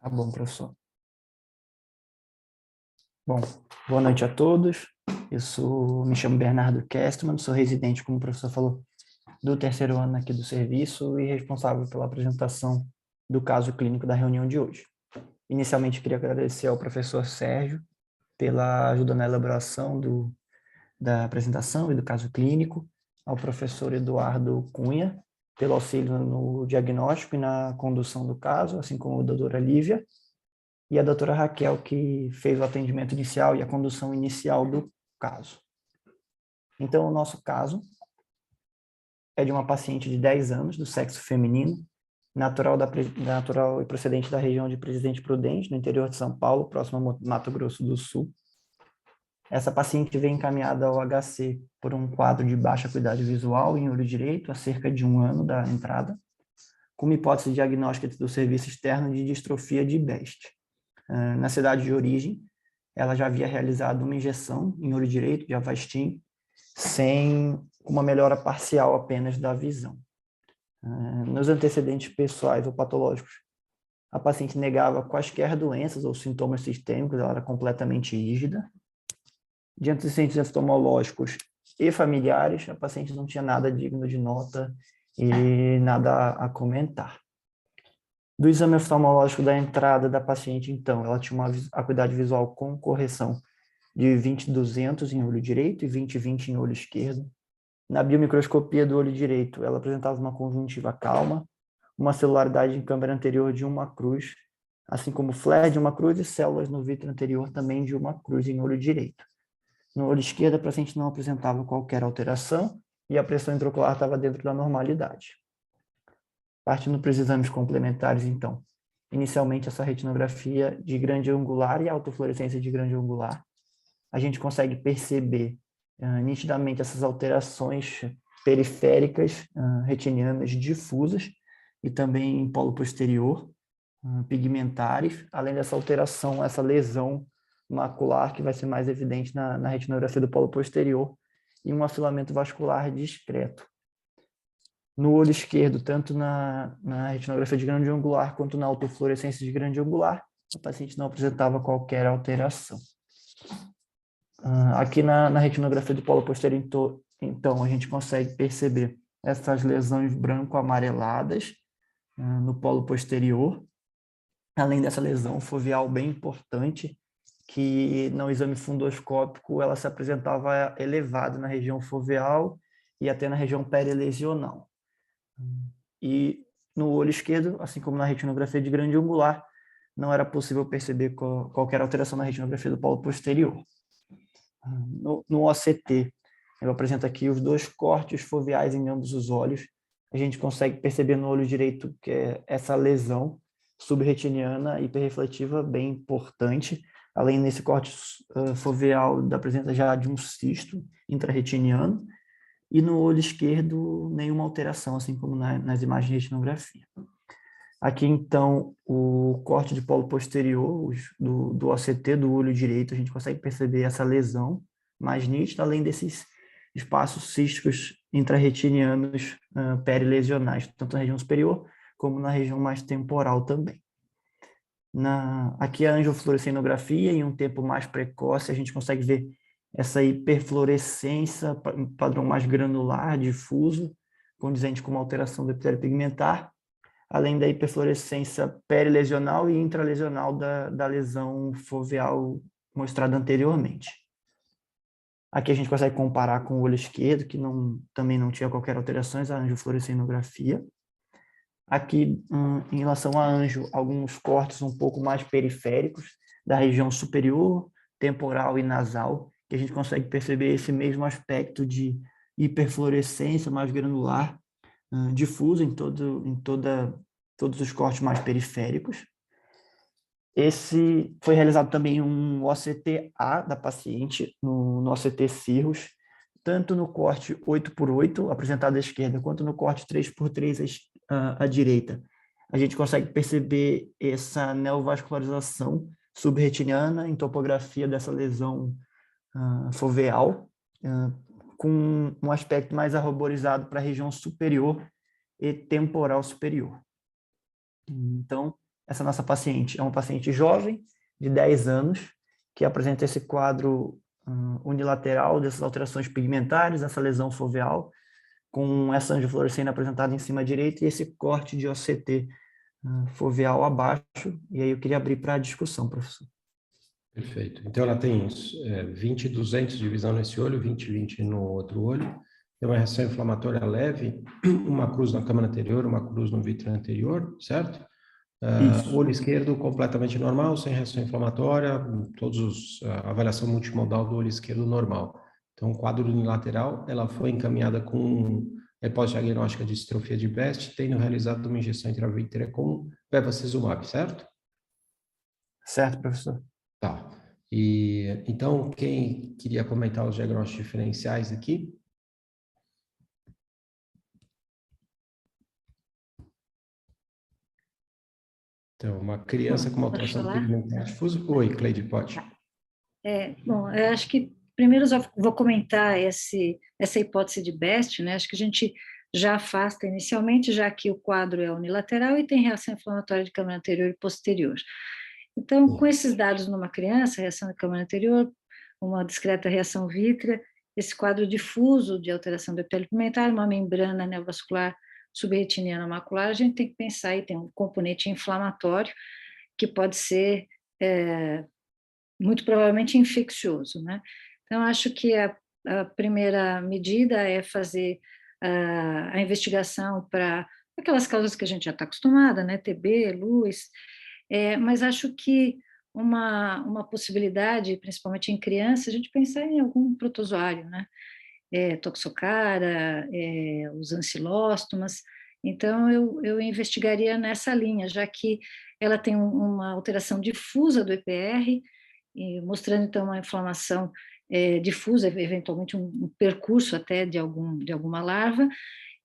Tá bom, professor. Bom, boa noite a todos. Me chamo Bernardo Kestman, sou residente, como o professor falou, do terceiro ano aqui do serviço e responsável pela apresentação do caso clínico da reunião de hoje. Inicialmente, queria agradecer ao professor Sérgio pela ajuda na elaboração da apresentação e do caso clínico, ao professor Eduardo Cunha, pelo auxílio no diagnóstico e na condução do caso, assim como a doutora Lívia, e a doutora Raquel, que fez o atendimento inicial e a condução inicial do caso. Então, o nosso caso é de uma paciente de 10 anos, do sexo feminino, natural e procedente da região de Presidente Prudente, no interior de São Paulo, próximo ao Mato Grosso do Sul. Essa paciente vem encaminhada ao HC por um quadro de baixa acuidade visual em olho direito, há cerca de 1 ano da entrada, com uma hipótese diagnóstica do serviço externo de distrofia de Best. Na cidade de origem, ela já havia realizado uma injeção em olho direito de Avastin, sem uma melhora parcial apenas da visão. Nos antecedentes pessoais ou patológicos, a paciente negava quaisquer doenças ou sintomas sistêmicos, ela era completamente rígida. De antecedentes oftalmológicos e familiares, a paciente não tinha nada digno de nota e nada a comentar. Do exame oftalmológico da entrada da paciente, então, ela tinha uma acuidade visual com correção de 20/200 em olho direito e 20/20 em olho esquerdo. Na biomicroscopia do olho direito, ela apresentava uma conjuntiva calma, uma celularidade em câmera anterior de uma cruz, assim como flare de uma cruz e células no vítreo anterior também de uma cruz em olho direito. No olho esquerdo, a paciente não apresentava qualquer alteração e a pressão intraocular estava dentro da normalidade. Partindo para os exames complementares, então. Inicialmente, essa retinografia de grande angular e autofluorescência de grande angular. A gente consegue perceber nitidamente essas alterações periféricas retinianas difusas e também em polo posterior, pigmentares, além dessa alteração, essa lesão macular que vai ser mais evidente na retinografia do polo posterior e um afilamento vascular discreto. No olho esquerdo, tanto na retinografia de grande angular quanto na autofluorescência de grande angular, o paciente não apresentava qualquer alteração. Aqui na retinografia do polo posterior, então, a gente consegue perceber essas lesões branco-amareladas no polo posterior, além dessa lesão foveal bem importante, que no exame fundoscópico ela se apresentava elevada na região foveal e até na região perilesional. E no olho esquerdo, assim como na retinografia de grande angular, não era possível perceber qualquer alteração na retinografia do polo posterior. No OCT, eu apresento aqui os 2 cortes foveais em ambos os olhos. A gente consegue perceber no olho direito que é essa lesão subretiniana hiperrefletiva bem importante, além desse corte foveal da presença já de um cisto intrarretiniano, e no olho esquerdo nenhuma alteração, assim como nas imagens de retinografia. Aqui, então, o corte de polo posterior do OCT do olho direito, a gente consegue perceber essa lesão mais nítida, além desses espaços císticos intrarretinianos perilesionais, tanto na região superior como na região mais temporal também. Aqui a angiofluorescenografia, em um tempo mais precoce, a gente consegue ver essa hiperfluorescência, padrão mais granular, difuso, condizente com uma alteração do epitélio pigmentar, além da hiperfluorescência perilesional e intralesional da lesão foveal mostrada anteriormente. Aqui a gente consegue comparar com o olho esquerdo, que também não tinha qualquer alterações, a angiofluorescenografia. Aqui, em relação a anjo, alguns cortes um pouco mais periféricos, da região superior, temporal e nasal, que a gente consegue perceber esse mesmo aspecto de hiperfluorescência mais granular, difuso em todos os cortes mais periféricos. Esse foi realizado também um OCT-A da paciente, no OCT Cirrus, tanto no corte 8x8, apresentado à esquerda, quanto no corte 3x3 à direita. A gente consegue perceber essa neovascularização subretiniana em topografia dessa lesão foveal, com um aspecto mais arborizado para a região superior e temporal superior. Então, essa nossa paciente é uma paciente jovem, de 10 anos, que apresenta esse quadro unilateral dessas alterações pigmentares, essa lesão foveal, com essa angiofluorescência apresentada em cima à direita e esse corte de OCT foveal abaixo. E aí eu queria abrir para a discussão, professor. Perfeito. Então, ela tem 20/200 de visão nesse olho, 20/20 no outro olho. Tem uma reação inflamatória leve, uma cruz na câmara anterior, uma cruz no vítreo anterior, certo? O olho esquerdo completamente normal, sem reação inflamatória, a avaliação multimodal do olho esquerdo normal. Então, o quadro unilateral, ela foi encaminhada com a hipótese diagnóstica de distrofia de Best, tendo realizado uma injeção intravítrea com bevacizumab, certo? Certo, professor. Tá. E então, quem queria comentar os diagnósticos diferenciais aqui? Então, uma criança com uma alteração pigmentar difusa. Oi, Cleide, pode. Bom, eu acho que primeiro eu vou comentar essa hipótese de Best, né? Acho que a gente já afasta inicialmente, já que o quadro é unilateral e tem reação inflamatória de câmara anterior e posterior. Então, com esses dados numa criança, reação de câmara anterior, uma discreta reação vítrea, esse quadro difuso de alteração do epitélio pigmentar, uma membrana neovascular subretiniana macular, a gente tem que pensar aí, tem um componente inflamatório que pode ser muito provavelmente infeccioso, né? Então, acho que a primeira medida é fazer a investigação para aquelas causas que a gente já está acostumada, né? TB, luz, mas acho que uma possibilidade, principalmente em crianças, a gente pensar em algum protozoário, né? Toxocara, os ancilóstomas. Então, eu investigaria nessa linha, já que ela tem uma alteração difusa do EPR, mostrando, então, uma inflamação difusa, eventualmente um percurso até de alguma larva,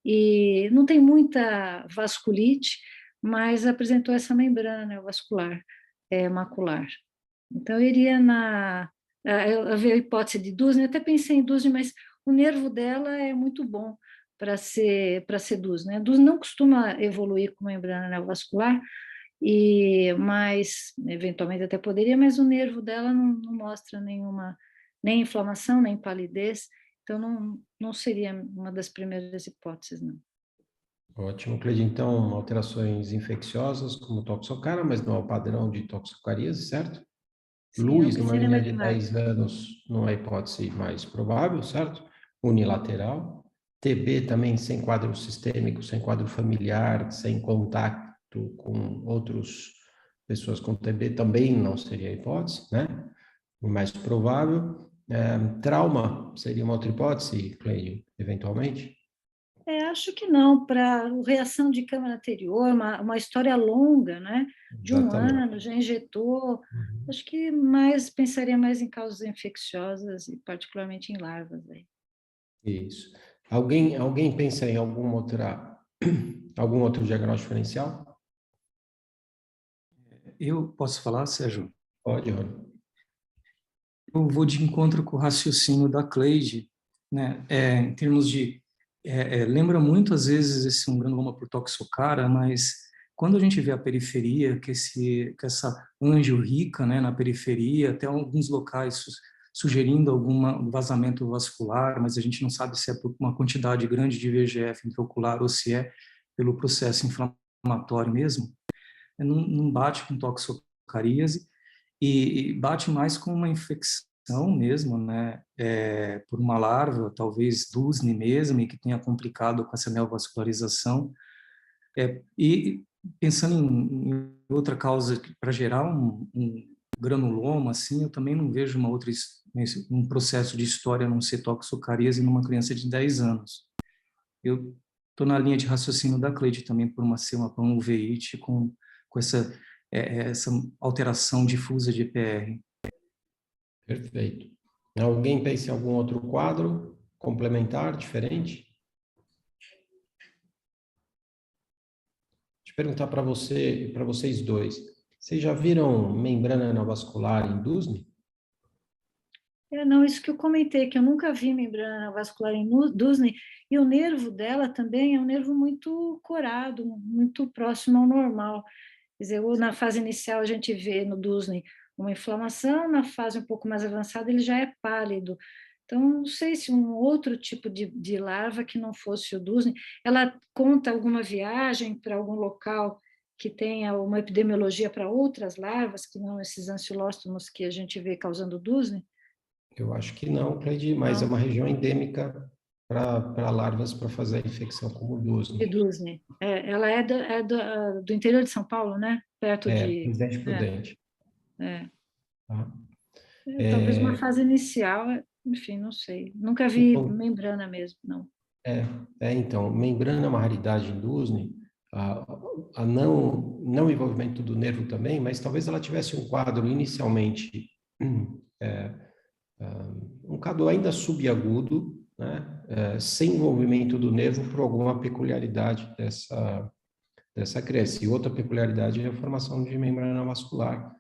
e não tem muita vasculite, mas apresentou essa membrana neovascular macular. Então, eu iria eu vi a hipótese de Dusne, até pensei em Dusne, mas o nervo dela é muito bom para ser Dusne, né? Dusne não costuma evoluir com membrana neovascular, mas eventualmente até poderia, mas o nervo dela não mostra nem inflamação, nem palidez, então não seria uma das primeiras hipóteses, não. Ótimo, Cleide. Então, alterações infecciosas, como toxocara, mas não é o padrão de toxicaríase, certo? Sim, Luz numa ampicilina menina de macular. 10 anos, não é a hipótese mais provável, certo? Unilateral. TB também sem quadro sistêmico, sem quadro familiar, sem contato com outras pessoas com TB, também não seria a hipótese, né? O mais provável. Trauma seria uma outra hipótese, Cleide, eventualmente? Acho que não, para reação de câmara anterior, uma história longa, né? De um Exatamente. ano, já injetou. Uhum. Acho que pensaria mais em causas infecciosas e particularmente em larvas aí. Isso. Alguém pensa em algum outro diagnóstico diferencial? Eu posso falar, Sérgio? Pode, Rony. Eu vou de encontro com o raciocínio da Cleide, né? Em termos de lembra muito às vezes esse um granuloma por toxocara, mas quando a gente vê a periferia, que essa ângio rica, né, na periferia, até alguns locais sugerindo algum vazamento vascular, mas a gente não sabe se é por uma quantidade grande de VEGF intraocular ou se é pelo processo inflamatório mesmo, não bate com toxocaríase e bate mais com uma infecção mesmo, né, por uma larva, talvez Dusne mesmo, e que tenha complicado com essa neovascularização. E pensando em outra causa para gerar um granuloma, assim, eu também não vejo um processo de história não ser toxocaríase numa criança de 10 anos. Eu estou na linha de raciocínio da Cleide também por ser uma uveíte com essa alteração difusa de EPR. Perfeito. Alguém pensa em algum outro quadro complementar, diferente? Deixa eu perguntar para vocês dois. Vocês já viram membrana neovascular em Dusne? Não, isso que eu comentei, que eu nunca vi membrana vascular em Dusne, e o nervo dela também é um nervo muito corado, muito próximo ao normal. Quer dizer, ou na fase inicial a gente vê no Dusney uma inflamação, na fase um pouco mais avançada ele já é pálido. Então, não sei se um outro tipo de larva que não fosse o Dusney, ela conta alguma viagem para algum local que tenha uma epidemiologia para outras larvas, que não esses ancilóstomos que a gente vê causando Dusney? Eu acho que não, Cleide, mas é uma região endêmica para larvas para fazer a infecção como o De Dusney. Dusney. Ela do interior de São Paulo, né? Perto de... Presidente Prudente. É. Tá? Talvez uma fase inicial, enfim, não sei. Nunca vi Então, membrana mesmo, não. então, membrana é uma raridade em Dusney, a não envolvimento do nervo também, mas talvez ela tivesse um quadro inicialmente, um quadro ainda subagudo, né, sem envolvimento do nervo por alguma peculiaridade dessa criança. E outra peculiaridade é a formação de membrana vascular.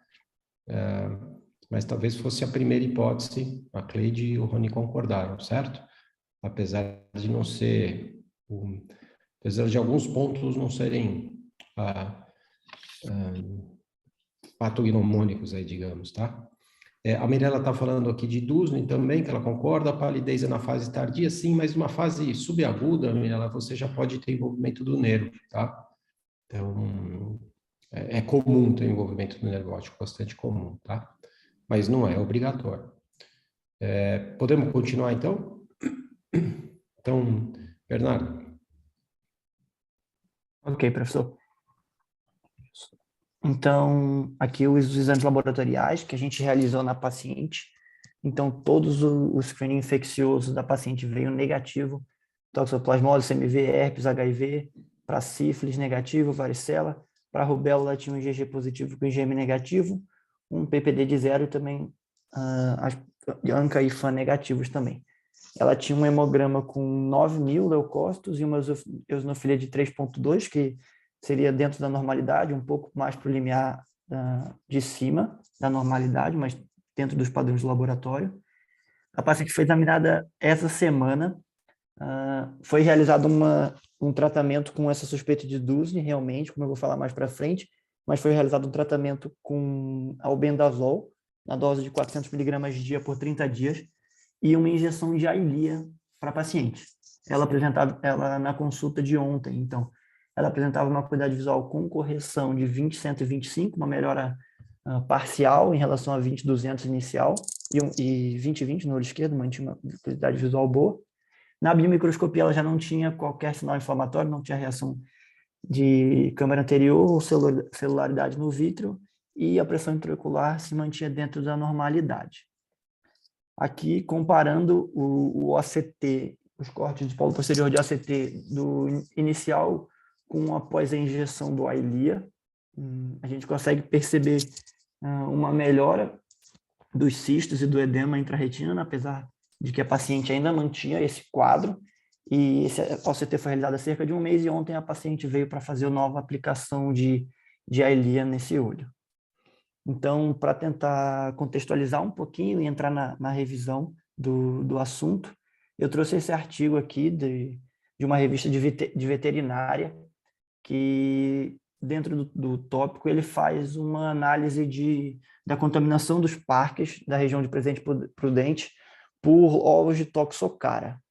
Mas talvez fosse a primeira hipótese, a Cleide e o Rony concordaram, certo? Apesar de não ser, apesar de alguns pontos não serem patognomônicos aí, digamos, tá? A Mirella está falando aqui de Dusney também, que ela concorda, a palidez é na fase tardia, sim, mas numa fase subaguda, Mirella, você já pode ter envolvimento do nervo, tá? Então, é comum ter envolvimento do nervo óptico, bastante comum, tá? Mas não é obrigatório. Podemos continuar, então? Então, Bernardo. Ok, professor. Então, aqui os exames laboratoriais que a gente realizou na paciente. Então, todos os screening infeccioso da paciente veio negativo. Toxoplasmose, CMV, herpes, HIV, para sífilis negativo, varicela. Para rubéola tinha um IgG positivo com IgM negativo, um PPD de 0 e também ANCA e FAN negativos também. Ela tinha um hemograma com 9.000 leucócitos e uma eosinofilia de 3,2, que seria dentro da normalidade, um pouco mais para o limiar de cima da normalidade, mas dentro dos padrões do laboratório. A paciente foi examinada essa semana, foi realizado um tratamento com essa suspeita de Dusney, realmente, como eu vou falar mais para frente, mas foi realizado um tratamento com albendazol, na dose de 400 mg dia por 30 dias, e uma injeção de Eylea para a paciente. Ela na consulta de ontem, então, ela apresentava uma acuidade visual com correção de 20/125, uma melhora parcial em relação a 20/200 inicial, e 20/20 no olho esquerdo, mantinha uma acuidade visual boa. Na biomicroscopia, ela já não tinha qualquer sinal inflamatório, não tinha reação de câmara anterior ou celularidade no vítreo, e a pressão intraocular se mantinha dentro da normalidade. Aqui, comparando o OCT, os cortes de polo posterior de OCT do inicial com após a injeção do Eylea, a gente consegue perceber uma melhora dos cistos e do edema intrarretina, apesar de que a paciente ainda mantinha esse quadro, e esse OCT foi realizado há cerca de um mês, e ontem a paciente veio para fazer a nova aplicação de Eylea nesse olho. Então, para tentar contextualizar um pouquinho e entrar na revisão do assunto, eu trouxe esse artigo aqui de uma revista de veterinária, que dentro do tópico ele faz uma análise da contaminação dos parques da região de Presidente Prudente por ovos de Toxocara.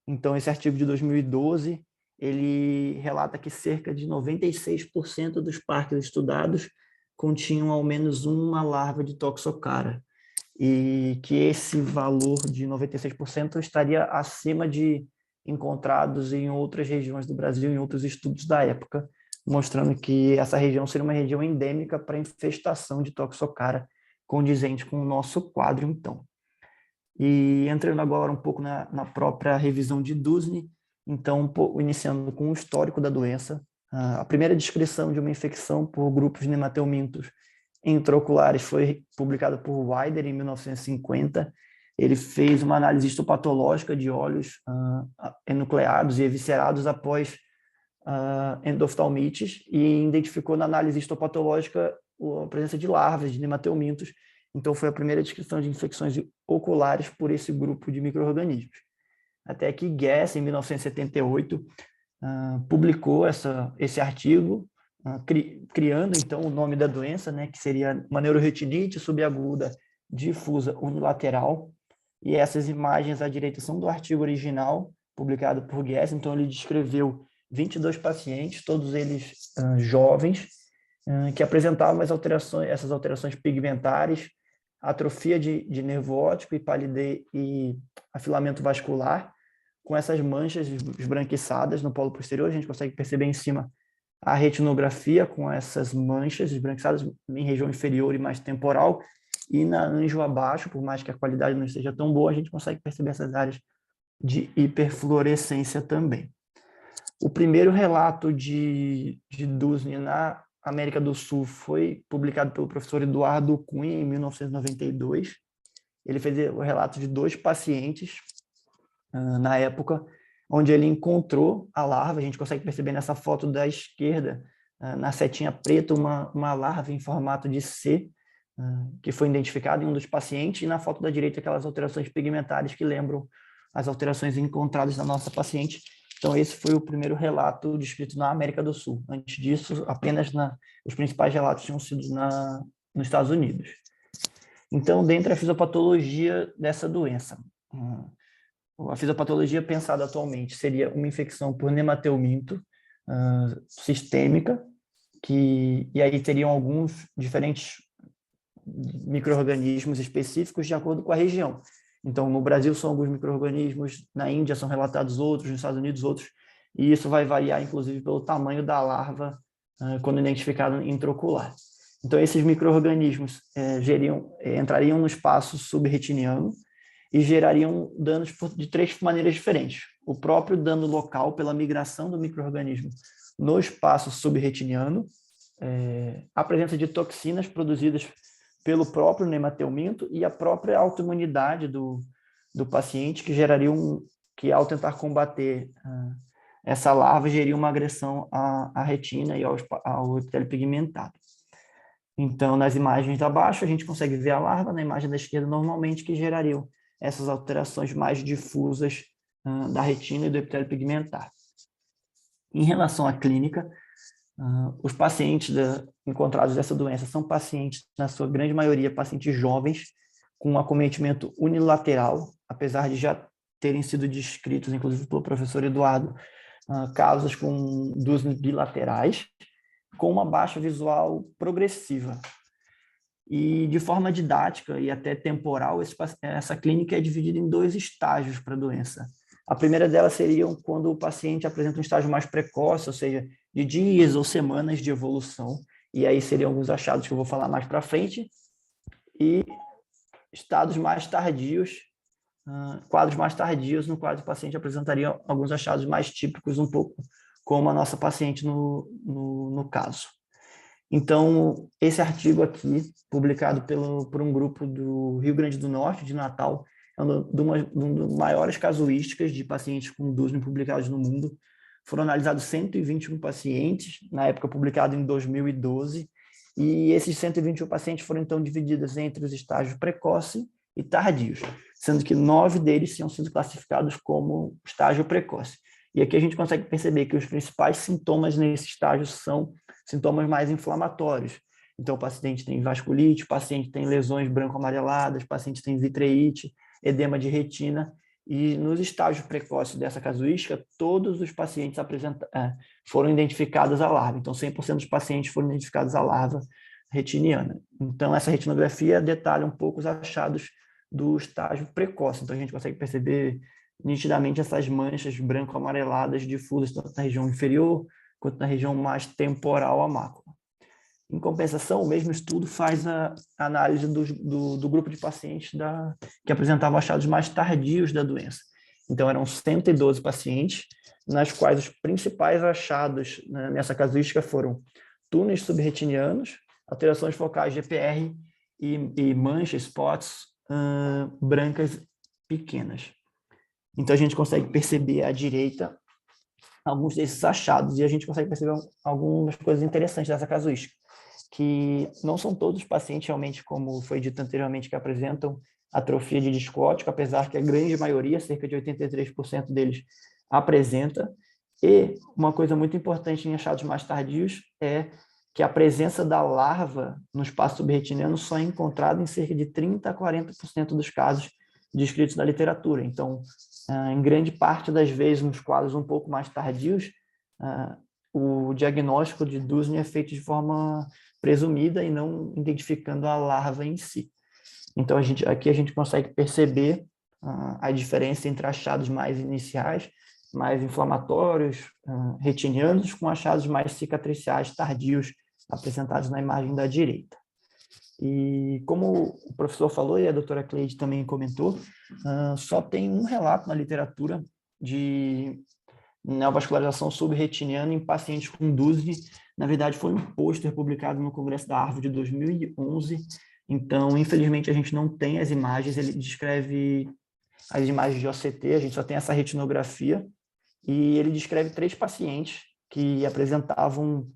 Então, esse artigo de 2012, ele relata que cerca de 96% dos parques estudados continham ao menos uma larva de Toxocara, e que esse valor de 96% estaria acima de encontrados em outras regiões do Brasil, em outros estudos da época, mostrando que essa região seria uma região endêmica para infestação de Toxocara, condizente com o nosso quadro, então. E entrando agora um pouco na própria revisão de Dusney, então, iniciando com o histórico da doença, a primeira descrição de uma infecção por grupos de nemateumintos intraoculares foi publicada por Weider em 1950. Ele fez uma análise histopatológica de olhos enucleados e eviscerados após endoftalmites e identificou na análise histopatológica a presença de larvas de nemateumintos. Então, foi a primeira descrição de infecções oculares por esse grupo de micro-organismos. Até que Guess, em 1978, publicou esse artigo criando, então, o nome da doença, né, que seria uma neuroretinite subaguda difusa unilateral. E essas imagens à direita são do artigo original, publicado por Guess. Então, ele descreveu 22 pacientes, todos eles jovens, que apresentavam essas alterações pigmentares, atrofia de nervo óptico e palidez e afilamento vascular, com essas manchas esbranquiçadas no polo posterior. A gente consegue perceber em cima a retinografia com essas manchas esbranquiçadas em região inferior e mais temporal, e na anjo abaixo, por mais que a qualidade não esteja tão boa, a gente consegue perceber essas áreas de hiperfluorescência também. O primeiro relato de DUSNI na América do Sul foi publicado pelo professor Eduardo Cunha em 1992. Ele fez o relato de 2 pacientes na época, onde ele encontrou a larva. A gente consegue perceber nessa foto da esquerda, na setinha preta, uma larva em formato de C, que foi identificada em um dos pacientes, e na foto da direita aquelas alterações pigmentares que lembram as alterações encontradas na nossa paciente. Então, esse foi o primeiro relato descrito na América do Sul. Antes disso, apenas os principais relatos tinham sido nos Estados Unidos. Então, dentro da fisiopatologia dessa doença, a fisiopatologia pensada atualmente seria uma infecção por nemateuminto sistêmica, e aí teriam alguns diferentes micro-organismos específicos de acordo com a região. Então, no Brasil são alguns micro-organismos, na Índia são relatados outros, nos Estados Unidos outros, e isso vai variar, inclusive, pelo tamanho da larva quando identificado intraocular. Então, esses micro-organismos entrariam no espaço subretiniano e gerariam danos de 3 maneiras diferentes. O próprio dano local, pela migração do micro-organismo no espaço subretiniano, a presença de toxinas produzidas pelo próprio nemateuminto e a própria autoimunidade do paciente, que ao tentar combater essa larva, geria uma agressão à retina e ao epitélio pigmentado. Então, nas imagens abaixo, a gente consegue ver a larva, na imagem da esquerda, normalmente, que gerariam essas alterações mais difusas da retina e do epitélio pigmentado. Em relação à clínica, os pacientes encontrados dessa doença são pacientes, na sua grande maioria, pacientes jovens, com acometimento unilateral, apesar de já terem sido descritos, inclusive pelo professor Eduardo, casos com DUSNI bilaterais, com uma baixa visual progressiva. E, de forma didática e até temporal, essa clínica é dividida em 2 estágios para a doença. A primeira delas seria quando o paciente apresenta um estágio mais precoce, ou seja, de dias ou semanas de evolução, e aí seriam alguns achados que eu vou falar mais para frente, e estados mais tardios, quadros mais tardios, no qual o paciente apresentaria alguns achados mais típicos, um pouco como a nossa paciente no caso. Então, esse artigo aqui, publicado por um grupo do Rio Grande do Norte, de Natal, é uma das maiores casuísticas de pacientes com DUSNI publicados no mundo. Foram analisados 121 pacientes, na época publicado em 2012, e esses 121 pacientes foram, então, divididos entre os estágios precoce e tardios, sendo que 9 deles tinham sido classificados como estágio precoce. E aqui a gente consegue perceber que os principais sintomas nesse estágio são sintomas mais inflamatórios. Então, o paciente tem vasculite, o paciente tem lesões branco-amareladas, o paciente tem vitreite, edema de retina, e nos estágios precoces dessa casuística, todos os pacientes foram identificados a larva. Então, 100% dos pacientes foram identificados a larva retiniana. Então, essa retinografia detalha um pouco os achados do estágio precoce. Então, a gente consegue perceber nitidamente essas manchas branco-amareladas difusas tanto na região inferior quanto na região mais temporal à mácula. Em compensação, o mesmo estudo faz a análise do grupo de pacientes que apresentavam achados mais tardios da doença. Então, eram 112 pacientes, nas quais os principais achados nessa casuística foram túneis subretinianos, alterações focais GPR e manchas, spots brancas pequenas. Então, a gente consegue perceber à direita alguns desses achados, e a gente consegue perceber algumas coisas interessantes dessa casuística, que não são todos os pacientes realmente, como foi dito anteriormente, que apresentam atrofia de disco óptico, apesar que a grande maioria, cerca de 83% deles, apresenta, E uma coisa muito importante em achados mais tardios é que a presença da larva no espaço subretiniano só é encontrada em cerca de 30 a 40% dos casos descritos na literatura. Então, em grande parte das vezes, nos quadros um pouco mais tardios, o diagnóstico de Dusne é feito de forma presumida e não identificando a larva em si. Então, aqui a gente consegue perceber a diferença entre achados mais iniciais, mais inflamatórios, retinianos, com achados mais cicatriciais tardios, apresentados na imagem da direita. E como o professor falou, e a doutora Cleide também comentou, só tem um relato na literatura de neovascularização subretiniana em pacientes com Dusne. Na verdade, foi um pôster publicado no Congresso da Harvard de 2011. Então, infelizmente, a gente não tem as imagens. Ele descreve as imagens de OCT, a gente só tem essa retinografia. E ele descreve 3 pacientes que apresentavam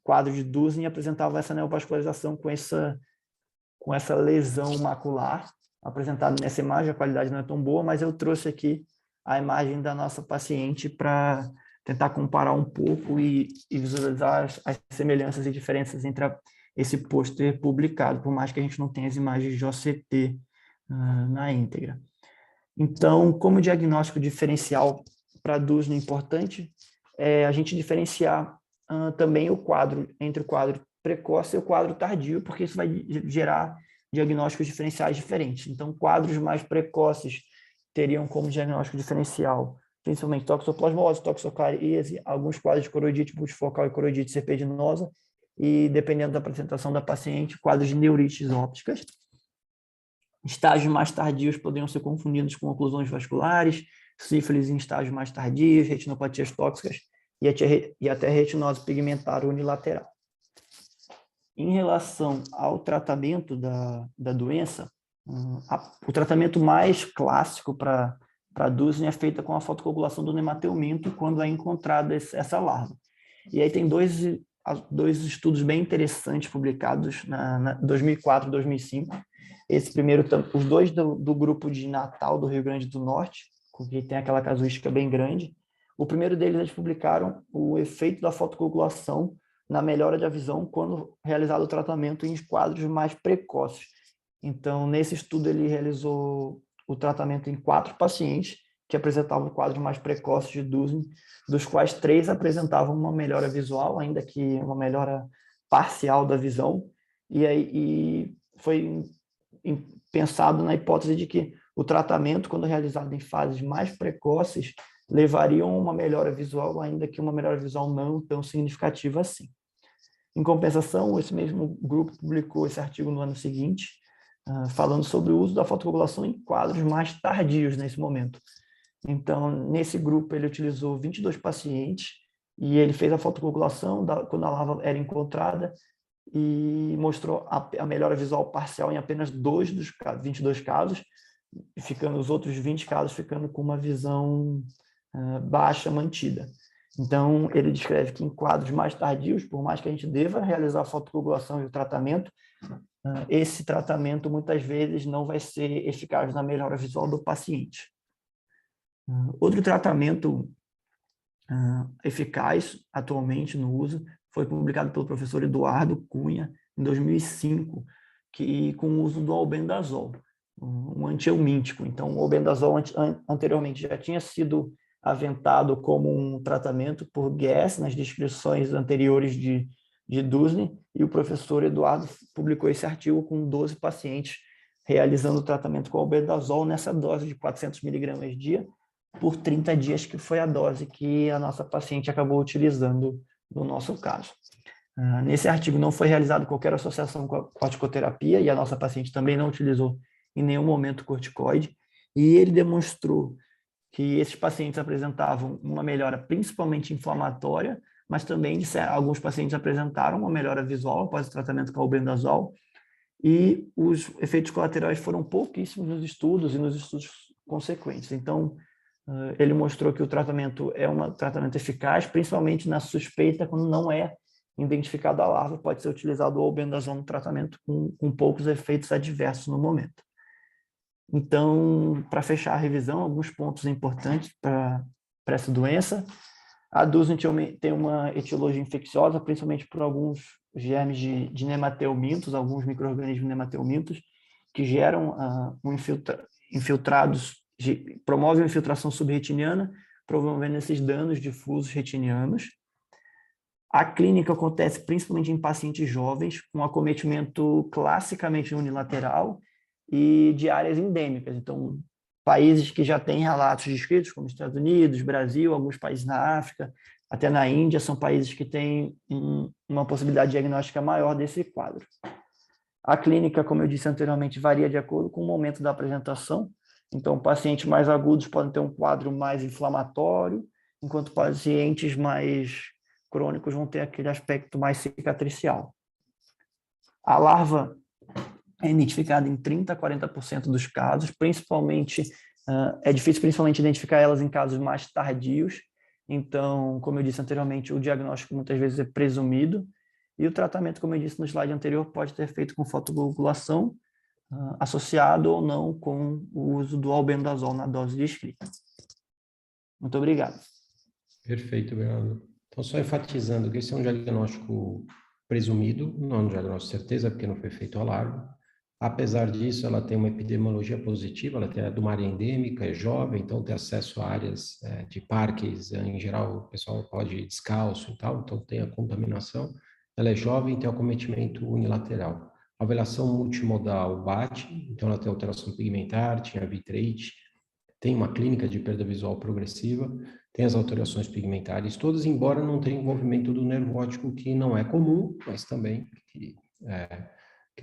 quadro de Dusne e apresentavam essa neovascularização com essa lesão macular apresentada nessa imagem. A qualidade não é tão boa, mas eu trouxe aqui a imagem da nossa paciente para tentar comparar um pouco e visualizar as semelhanças e diferenças entre esse pôster publicado, por mais que a gente não tenha as imagens de OCT na íntegra. Então, como diagnóstico diferencial para Dusne importante, é a gente diferenciar também o quadro entre o quadro precoce e o quadro tardio, porque isso vai gerar diagnósticos diferenciais diferentes. Então, quadros mais precoces teriam como diagnóstico diferencial, principalmente toxoplasmose, toxocariese, alguns quadros de coroidite multifocal e coroidite serpeginosa, e, dependendo da apresentação da paciente, quadros de neurites ópticas. Estágios mais tardios poderiam ser confundidos com oclusões vasculares, sífilis em estágios mais tardios, retinopatias tóxicas e até retinose pigmentar unilateral. Em relação ao tratamento da doença, o tratamento mais clássico para Dusne é feita com a fotocoagulação do nematelminto quando é encontrada essa larva. E aí tem dois estudos bem interessantes publicados na 2004 e 2005. Esse primeiro, os dois do grupo de Natal, do Rio Grande do Norte, que tem aquela casuística bem grande. O primeiro deles, eles publicaram o efeito da fotocoagulação na melhora da visão quando realizado o tratamento em quadros mais precoces. Então, nesse estudo, ele realizou o tratamento em 4 pacientes que apresentavam quadros mais precoces de Dusne, dos quais 3 apresentavam uma melhora visual, ainda que uma melhora parcial da visão, e foi pensado na hipótese de que o tratamento, quando realizado em fases mais precoces, levaria a uma melhora visual, ainda que uma melhora visual não tão significativa assim. Em compensação, esse mesmo grupo publicou esse artigo no ano seguinte, falando sobre o uso da fotocoagulação em quadros mais tardios nesse momento. Então, nesse grupo, ele utilizou 22 pacientes e ele fez a fotocoagulação quando a larva era encontrada e mostrou a melhora visual parcial em apenas 2 dos 22 casos, ficando os outros 20 casos ficando com uma visão baixa mantida. Então, ele descreve que em quadros mais tardios, por mais que a gente deva realizar a fotocoagulação e o tratamento, esse tratamento muitas vezes não vai ser eficaz na melhora visual do paciente. Outro tratamento eficaz atualmente no uso foi publicado pelo professor Eduardo Cunha em 2005, com o uso do albendazol, um antihelmíntico. Então, o albendazol anteriormente já tinha sido aventado como um tratamento por Guess nas descrições anteriores de Dusne, e o professor Eduardo publicou esse artigo com 12 pacientes realizando o tratamento com albendazol nessa dose de 400 mg dia por 30 dias, que foi a dose que a nossa paciente acabou utilizando no nosso caso. Nesse artigo não foi realizado qualquer associação com a corticoterapia e a nossa paciente também não utilizou em nenhum momento corticoide, e ele demonstrou que esses pacientes apresentavam uma melhora principalmente inflamatória, mas também alguns pacientes apresentaram uma melhora visual após o tratamento com albendazol, e os efeitos colaterais foram pouquíssimos nos estudos e nos estudos consequentes. Então, ele mostrou que o tratamento é um tratamento eficaz, principalmente na suspeita, quando não é identificada a larva, pode ser utilizado o albendazol no tratamento com poucos efeitos adversos no momento. Então, para fechar a revisão, alguns pontos importantes para essa doença. A Dusni tem uma etiologia infecciosa, principalmente por alguns germes de nemateumintos, alguns micro-organismos nemateumintos, que geram infiltrados, promovem a infiltração subretiniana, promovendo esses danos difusos retinianos. A clínica acontece principalmente em pacientes jovens, com acometimento classicamente unilateral e de áreas endêmicas. Então, países que já têm relatos descritos, como Estados Unidos, Brasil, alguns países na África, até na Índia, são países que têm uma possibilidade diagnóstica maior desse quadro. A clínica, como eu disse anteriormente, varia de acordo com o momento da apresentação. Então, pacientes mais agudos podem ter um quadro mais inflamatório, enquanto pacientes mais crônicos vão ter aquele aspecto mais cicatricial. A larva é identificada em 30% a 40% dos casos, principalmente, é difícil principalmente identificar elas em casos mais tardios. Então, como eu disse anteriormente, o diagnóstico muitas vezes é presumido, e o tratamento, como eu disse no slide anterior, pode ser feito com fotocoagulação, associado ou não com o uso do albendazol na dose descrita. Muito obrigado. Perfeito, Bernardo. Então, só enfatizando que esse é um diagnóstico presumido, não é um diagnóstico de certeza, porque não foi feito a larva. Apesar disso, ela tem uma epidemiologia positiva, ela tem de uma área endêmica, é jovem, então tem acesso a áreas de parques, em geral, o pessoal pode ir descalço e tal, então tem a contaminação. Ela é jovem e tem acometimento unilateral. A avaliação multimodal bate, então ela tem alteração pigmentar, tinha vitreite, tem uma clínica de perda visual progressiva, tem as alterações pigmentares, todas, embora não tenha envolvimento do nervo óptico, que não é comum, mas também que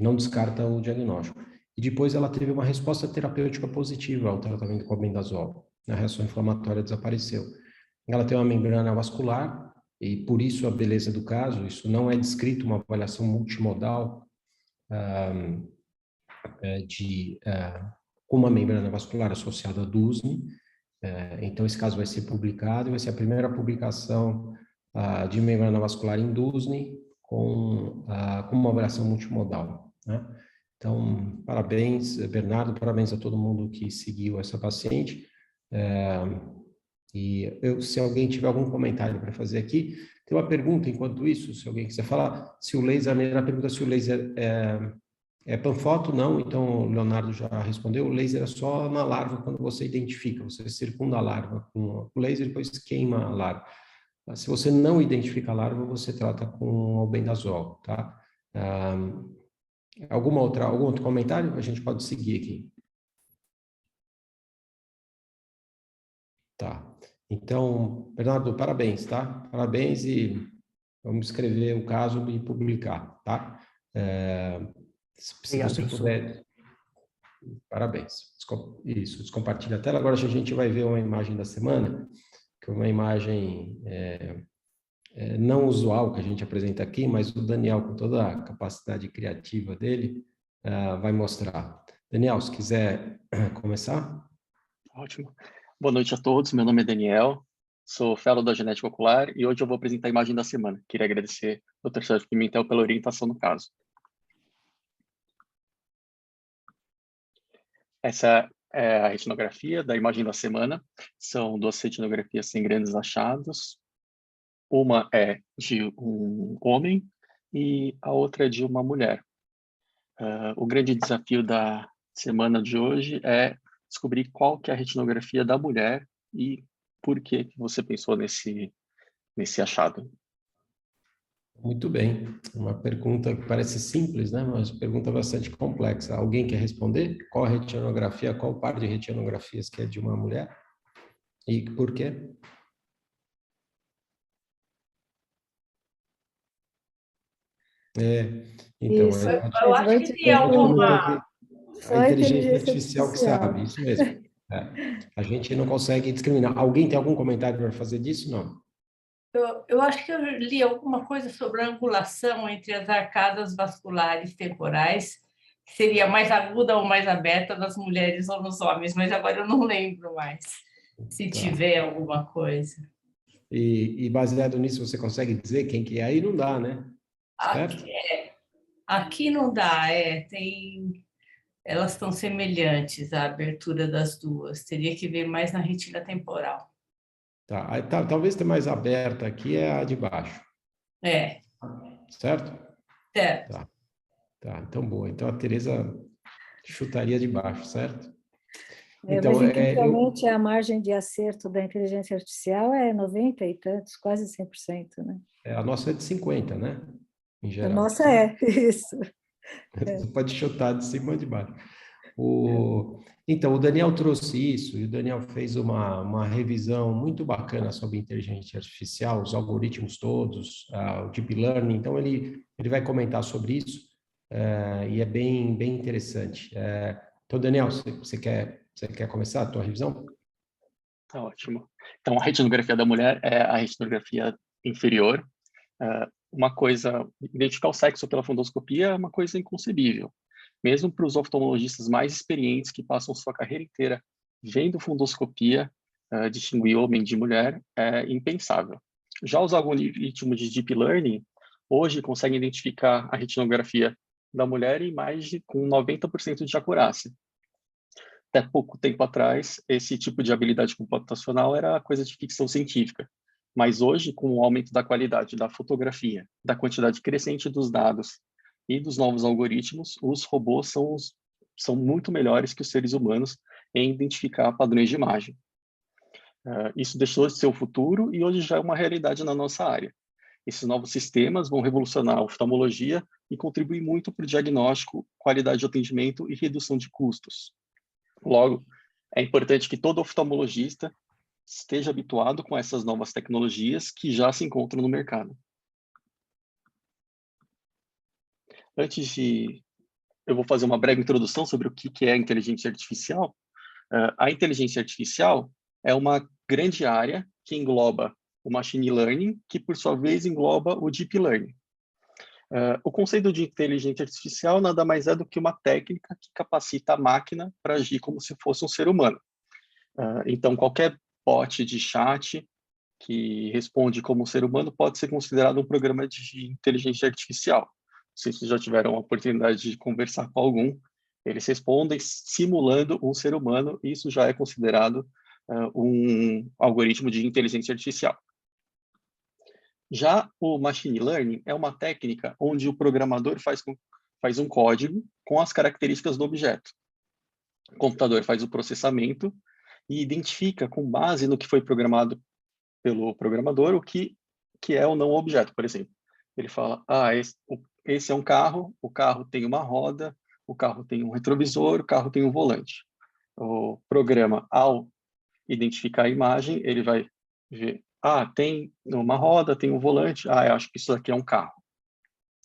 não descarta o diagnóstico. E depois ela teve uma resposta terapêutica positiva ao tratamento com albendazol. A reação inflamatória desapareceu. Ela tem uma membrana vascular, e por isso a beleza do caso, isso não é descrito uma avaliação multimodal com uma membrana vascular associada a Dusni. Então, esse caso vai ser publicado, vai ser a primeira publicação de membrana vascular em Dusni com uma avaliação multimodal, né? Então, parabéns, Bernardo, parabéns a todo mundo que seguiu essa paciente. Se alguém tiver algum comentário para fazer aqui, tem uma pergunta enquanto isso, se alguém quiser falar, se o laser, a primeira pergunta é se o laser é panfoto, não, então o Leonardo já respondeu, o laser é só na larva quando você identifica, você circunda a larva com o laser e depois queima a larva. Se você não identifica a larva, você trata com albendazol, tá? Algum outro comentário? A gente pode seguir aqui. Tá. Então, Bernardo, parabéns, tá? Parabéns e vamos escrever o caso e publicar, tá? Se você puder, parabéns. Isso, descompartilha a tela. Agora a gente vai ver uma imagem da semana, que é uma imagem não usual que a gente apresenta aqui, mas o Daniel, com toda a capacidade criativa dele, vai mostrar. Daniel, se quiser começar. Ótimo. Boa noite a todos, meu nome é Daniel, sou fellow da Genética Ocular e hoje eu vou apresentar a imagem da semana. Queria agradecer ao Dr. Sérgio Pimentel pela orientação no caso. Essa é a retinografia da imagem da semana. São duas retinografias sem grandes achados. Uma é de um homem e a outra é de uma mulher. O grande desafio da semana de hoje é descobrir qual que é a retinografia da mulher e por que você pensou nesse achado. Muito bem. Uma pergunta que parece simples, né? Mas pergunta bastante complexa. Alguém quer responder? Qual a retinografia, qual par de retinografias que é de uma mulher? E por quê? Então, isso, eu acho que tem alguma... A inteligência artificial que sabe, isso mesmo. A gente não consegue discriminar. Alguém tem algum comentário para fazer disso? Não. Eu acho que eu li alguma coisa sobre a angulação entre as arcadas vasculares temporais, que seria mais aguda ou mais aberta nas mulheres ou nos homens, mas agora eu não lembro mais se tiver alguma coisa. E baseado nisso, você consegue dizer quem que é? Aí não dá, né? Aqui não dá, elas estão semelhantes, a abertura das duas. Teria que ver mais na retina temporal. Tá. Aí, talvez tenha mais aberta aqui é a de baixo, É, certo? certo. Tá. Tá, então boa. Então a Tereza chutaria de baixo, certo? Mas Então, incrivelmente a margem de acerto da inteligência artificial é 90 e tantos, quase 100%, né? a nossa é de 50, né? Em A geral. nossa é, isso. Você pode chutar de cima ou de baixo. Então, o Daniel trouxe isso, e o Daniel fez uma revisão muito bacana sobre inteligência artificial, os algoritmos todos, o Deep Learning. Então, ele vai comentar sobre isso, e é bem interessante. Então, Daniel, você quer começar a tua revisão? Tá ótimo. Então, a retinografia da mulher é a retinografia inferior. Uma coisa, identificar o sexo pela fundoscopia é uma coisa inconcebível. Mesmo para os oftalmologistas mais experientes que passam sua carreira inteira vendo fundoscopia, distinguir homem de mulher é impensável. Já os algoritmos de Deep Learning hoje conseguem identificar a retinografia da mulher com 90% de acurácia. Até pouco tempo atrás, esse tipo de habilidade computacional era coisa de ficção científica. Mas hoje, com o aumento da qualidade da fotografia, da quantidade crescente dos dados e dos novos algoritmos, os robôs são muito melhores que os seres humanos em identificar padrões de imagem. Isso deixou de ser o futuro e hoje já é uma realidade na nossa área. Esses novos sistemas vão revolucionar a oftalmologia e contribuir muito para o diagnóstico, qualidade de atendimento e redução de custos. Logo, é importante que todo oftalmologista esteja habituado com essas novas tecnologias que já se encontram no mercado. Eu vou fazer uma breve introdução sobre o que é a inteligência artificial. A inteligência artificial é uma grande área que engloba o machine learning, que por sua vez engloba o deep learning. O conceito de inteligência artificial nada mais é do que uma técnica que capacita a máquina para agir como se fosse um ser humano. Então, qualquer bot de chat que responde como um ser humano pode ser considerado um programa de inteligência artificial. Não sei se vocês já tiveram a oportunidade de conversar com algum. Eles respondem simulando um ser humano, e isso já é considerado um algoritmo de inteligência artificial. Já o machine learning é uma técnica onde o programador faz um código com as características do objeto. O computador faz o processamento e identifica, com base no que foi programado pelo programador, o que é ou não o objeto. Por exemplo, ele fala, esse é um carro, o carro tem uma roda, o carro tem um retrovisor, o carro tem um volante. O programa, ao identificar a imagem, ele vai ver, tem uma roda, tem um volante, eu acho que isso aqui é um carro.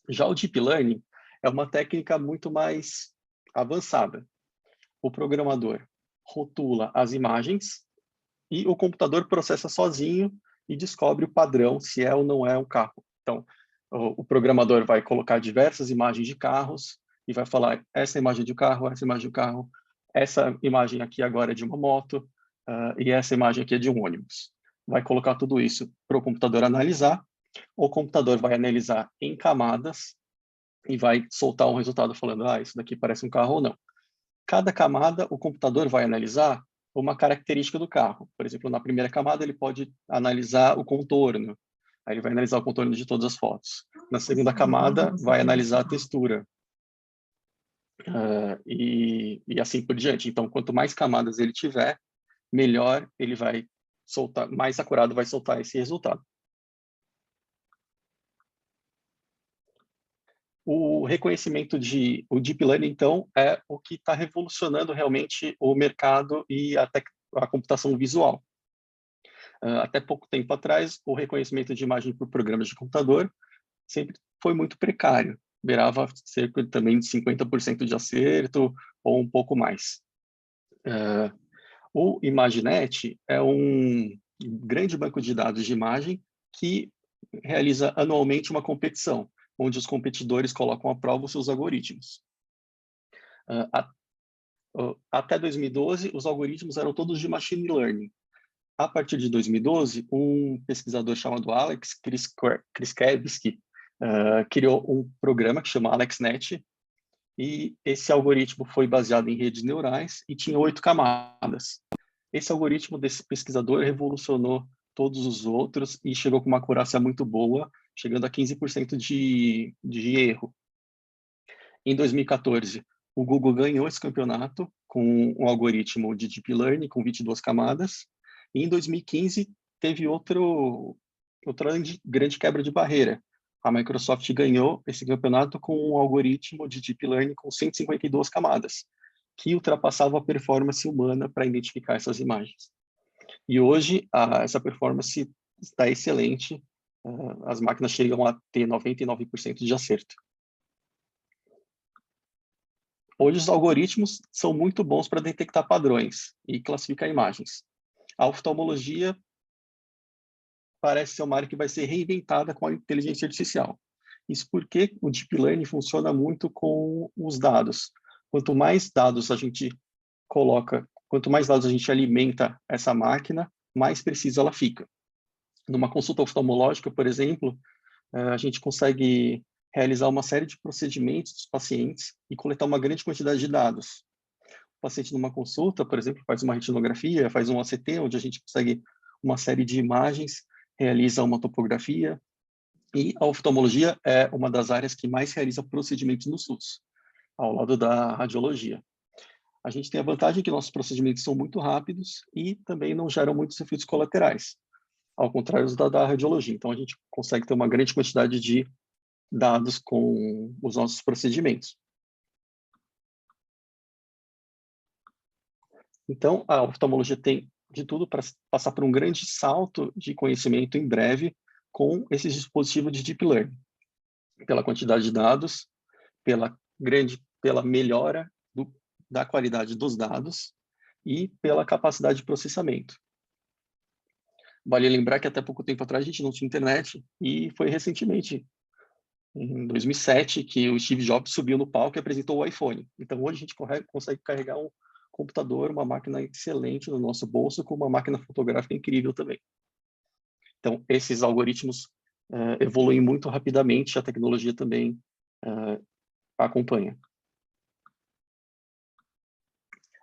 Já o Deep Learning é uma técnica muito mais avançada. O programador rotula as imagens e o computador processa sozinho e descobre o padrão, se é ou não é um carro. Então, o programador vai colocar diversas imagens de carros e vai falar essa imagem de carro, essa imagem de carro, essa imagem aqui agora é de uma moto, e essa imagem aqui é de um ônibus. Vai colocar tudo isso para o computador analisar. O computador vai analisar em camadas e vai soltar um resultado falando, isso daqui parece um carro ou não. Cada camada, o computador vai analisar uma característica do carro. Por exemplo, na primeira camada, ele pode analisar o contorno. Aí ele vai analisar o contorno de todas as fotos. Na segunda camada, vai analisar a textura. E assim por diante. Então, quanto mais camadas ele tiver, melhor ele vai soltar, mais acurado vai soltar esse resultado. O reconhecimento o Deep Learning, então, é o que está revolucionando realmente o mercado e a computação visual. Até pouco tempo atrás, o reconhecimento de imagem por programas de computador sempre foi muito precário, beirava cerca também de 50% de acerto ou um pouco mais. O ImageNet é um grande banco de dados de imagem que realiza anualmente uma competição, onde os competidores colocam à prova os seus algoritmos. Até 2012, os algoritmos eram todos de machine learning. A partir de 2012, um pesquisador chamado Alex Krzyzewski criou um programa que chama AlexNet, e esse algoritmo foi baseado em redes neurais e tinha 8 camadas. Esse algoritmo desse pesquisador revolucionou todos os outros e chegou com uma acurácia muito boa, chegando a 15% de erro. Em 2014, o Google ganhou esse campeonato com um algoritmo de Deep Learning com 22 camadas. E em 2015, teve outra grande quebra de barreira. A Microsoft ganhou esse campeonato com um algoritmo de Deep Learning com 152 camadas, que ultrapassava a performance humana para identificar essas imagens. E hoje, essa performance está excelente. As máquinas chegam a ter 99% de acerto. Hoje, os algoritmos são muito bons para detectar padrões e classificar imagens. A oftalmologia parece ser uma área que vai ser reinventada com a inteligência artificial. Isso porque o Deep Learning funciona muito com os dados. Quanto mais dados a gente coloca, quanto mais dados a gente alimenta essa máquina, mais precisa ela fica. Numa consulta oftalmológica, por exemplo, a gente consegue realizar uma série de procedimentos dos pacientes e coletar uma grande quantidade de dados. O paciente numa consulta, por exemplo, faz uma retinografia, faz um OCT, onde a gente consegue uma série de imagens, realiza uma topografia, e a oftalmologia é uma das áreas que mais realiza procedimentos no SUS, ao lado da radiologia. A gente tem a vantagem que nossos procedimentos são muito rápidos e também não geram muitos efeitos colaterais, ao contrário da radiologia. Então, a gente consegue ter uma grande quantidade de dados com os nossos procedimentos. Então, a oftalmologia tem de tudo para passar por um grande salto de conhecimento em breve com esses dispositivos de Deep Learning, pela quantidade de dados, pela melhora da qualidade dos dados e pela capacidade de processamento. Vale lembrar que até pouco tempo atrás a gente não tinha internet e foi recentemente, em 2007, que o Steve Jobs subiu no palco e apresentou o iPhone. Então, hoje a gente consegue carregar um computador, uma máquina excelente no nosso bolso, com uma máquina fotográfica incrível também. Então, esses algoritmos evoluem muito rapidamente, a tecnologia também acompanha.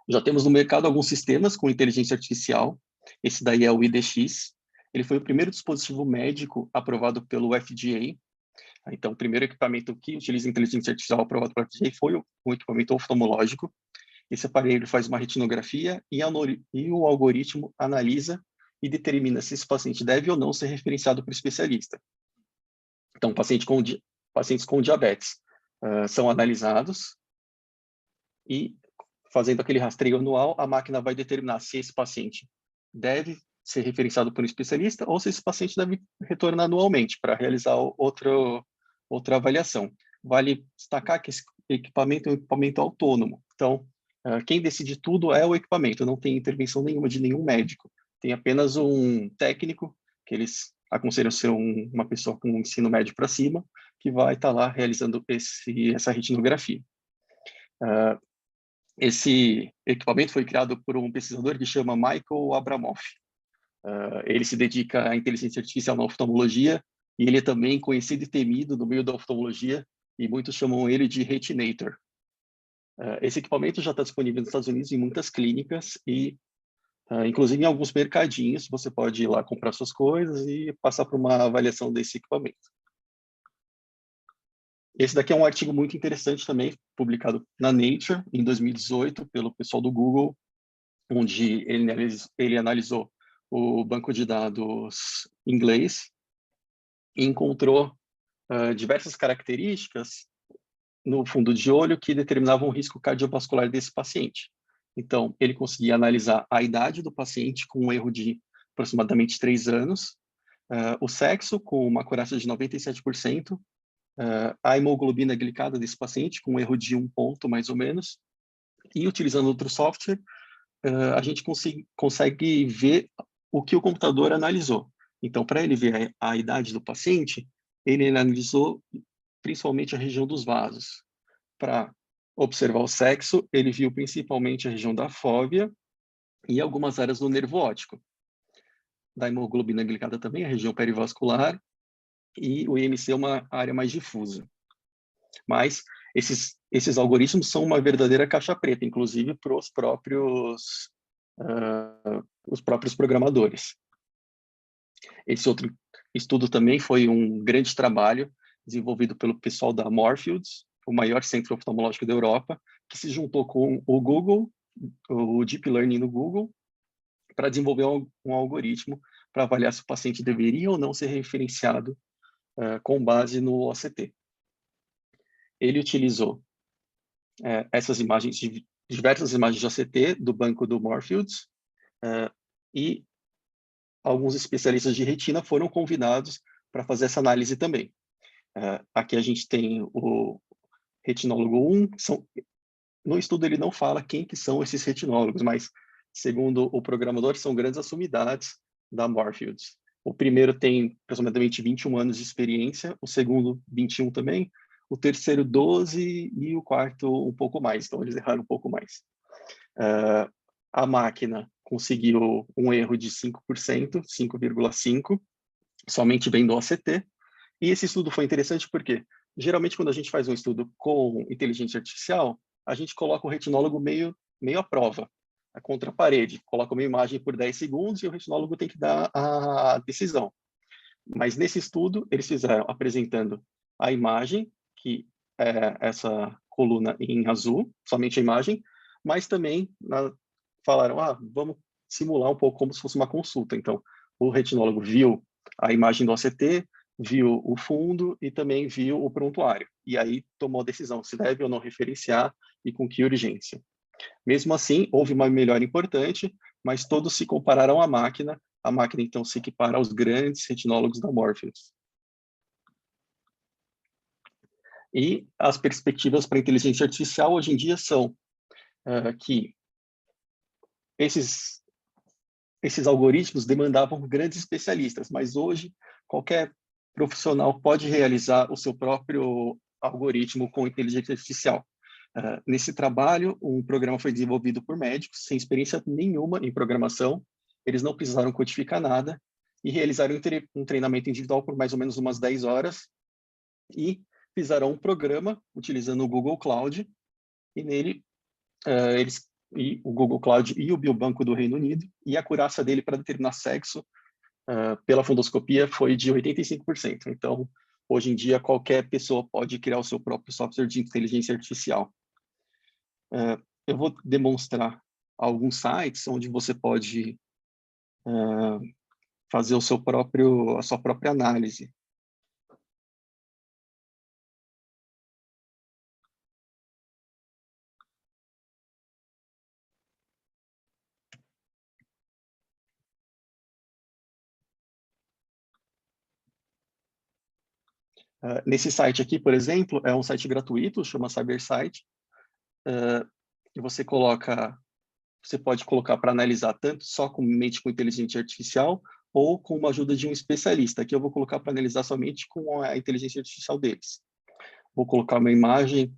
Já temos no mercado alguns sistemas com inteligência artificial. Esse daí é o IDX. Ele foi o primeiro dispositivo médico aprovado pelo FDA. Então, o primeiro equipamento que utiliza inteligência artificial aprovado pelo FDA foi o equipamento oftalmológico. Esse aparelho faz uma retinografia e o algoritmo analisa e determina se esse paciente deve ou não ser referenciado para o especialista. Então, pacientes com diabetes são analisados e, fazendo aquele rastreio anual, a máquina vai determinar se esse paciente deve ser referenciado por um especialista ou se esse paciente deve retornar anualmente para realizar outra avaliação. Vale destacar que esse equipamento é um equipamento autônomo. Então, quem decide tudo é o equipamento, não tem intervenção nenhuma de nenhum médico. Tem apenas um técnico, que eles aconselham ser uma pessoa com um ensino médio para cima, que vai estar lá realizando essa retinografia. Esse equipamento foi criado por um pesquisador que chama Michael Abramoff. Ele se dedica à inteligência artificial na oftalmologia e ele é também conhecido e temido no meio da oftalmologia e muitos chamam ele de Retinator. Esse equipamento já está disponível nos Estados Unidos em muitas clínicas e, inclusive, em alguns mercadinhos, você pode ir lá comprar suas coisas e passar por uma avaliação desse equipamento. Esse daqui é um artigo muito interessante também, publicado na Nature, em 2018, pelo pessoal do Google, onde ele analisou o banco de dados inglês e encontrou diversas características no fundo de olho que determinavam o risco cardiovascular desse paciente. Então, ele conseguia analisar a idade do paciente com um erro de aproximadamente 3 anos, o sexo com uma acurácia de 97%, a hemoglobina glicada desse paciente com um erro de 1 ponto, mais ou menos, e utilizando outro software, a gente consegue ver o que o computador analisou. Então, para ele ver a idade do paciente, ele analisou principalmente a região dos vasos. Para observar o sexo, ele viu principalmente a região da fóvea e algumas áreas do nervo óptico. Da hemoglobina glicada também, a região perivascular, e o IMC é uma área mais difusa. Mas esses algoritmos são uma verdadeira caixa preta, inclusive para os próprios programadores. Esse outro estudo também foi um grande trabalho desenvolvido pelo pessoal da Moorfields, o maior centro oftalmológico da Europa, que se juntou com o Google, o Deep Learning no Google, para desenvolver um algoritmo para avaliar se o paciente deveria ou não ser referenciado com base no OCT. Ele utilizou essas imagens, diversas imagens de OCT do banco do Moorfields, e alguns especialistas de retina foram convidados para fazer essa análise também. Aqui a gente tem o retinólogo 1, no estudo ele não fala quem que são esses retinólogos, mas, segundo o programador, são grandes sumidades da Moorfields. O primeiro tem aproximadamente 21 anos de experiência, o segundo 21 também, o terceiro 12 e o quarto um pouco mais, então eles erraram um pouco mais. A máquina conseguiu um erro de 5%, 5,5%, somente bem do OCT, e esse estudo foi interessante porque, geralmente, quando a gente faz um estudo com inteligência artificial, a gente coloca o retinólogo meio à prova, contra a parede, coloca uma imagem por 10 segundos e o retinólogo tem que dar a decisão. Mas nesse estudo, eles fizeram apresentando a imagem, que é essa coluna em azul, somente a imagem, mas também falaram, vamos simular um pouco como se fosse uma consulta. Então, o retinólogo viu a imagem do OCT, viu o fundo e também viu o prontuário. E aí tomou a decisão se deve ou não referenciar e com que urgência. Mesmo assim, houve uma melhora importante, mas todos se compararam à máquina. A máquina, então, se equipara aos grandes retinólogos da Moorfields. E as perspectivas para a inteligência artificial hoje em dia são que esses algoritmos demandavam grandes especialistas, mas hoje qualquer profissional pode realizar o seu próprio algoritmo com inteligência artificial. Nesse trabalho, um programa foi desenvolvido por médicos sem experiência nenhuma em programação, eles não precisaram codificar nada e realizaram um treinamento individual por mais ou menos umas 10 horas e fizeram um programa utilizando o Google Cloud e nele o Google Cloud e o biobanco do Reino Unido, e a acurácia dele para determinar sexo pela fundoscopia foi de 85%. Então, hoje em dia, qualquer pessoa pode criar o seu próprio software de inteligência artificial. Eu vou demonstrar alguns sites onde você pode fazer a sua própria análise. Nesse site aqui, por exemplo, é um site gratuito, chama CyberSite, e você pode colocar para analisar tanto somente com inteligência artificial ou com uma ajuda de um especialista. Aqui eu vou colocar para analisar somente com a inteligência artificial deles. Vou colocar uma imagem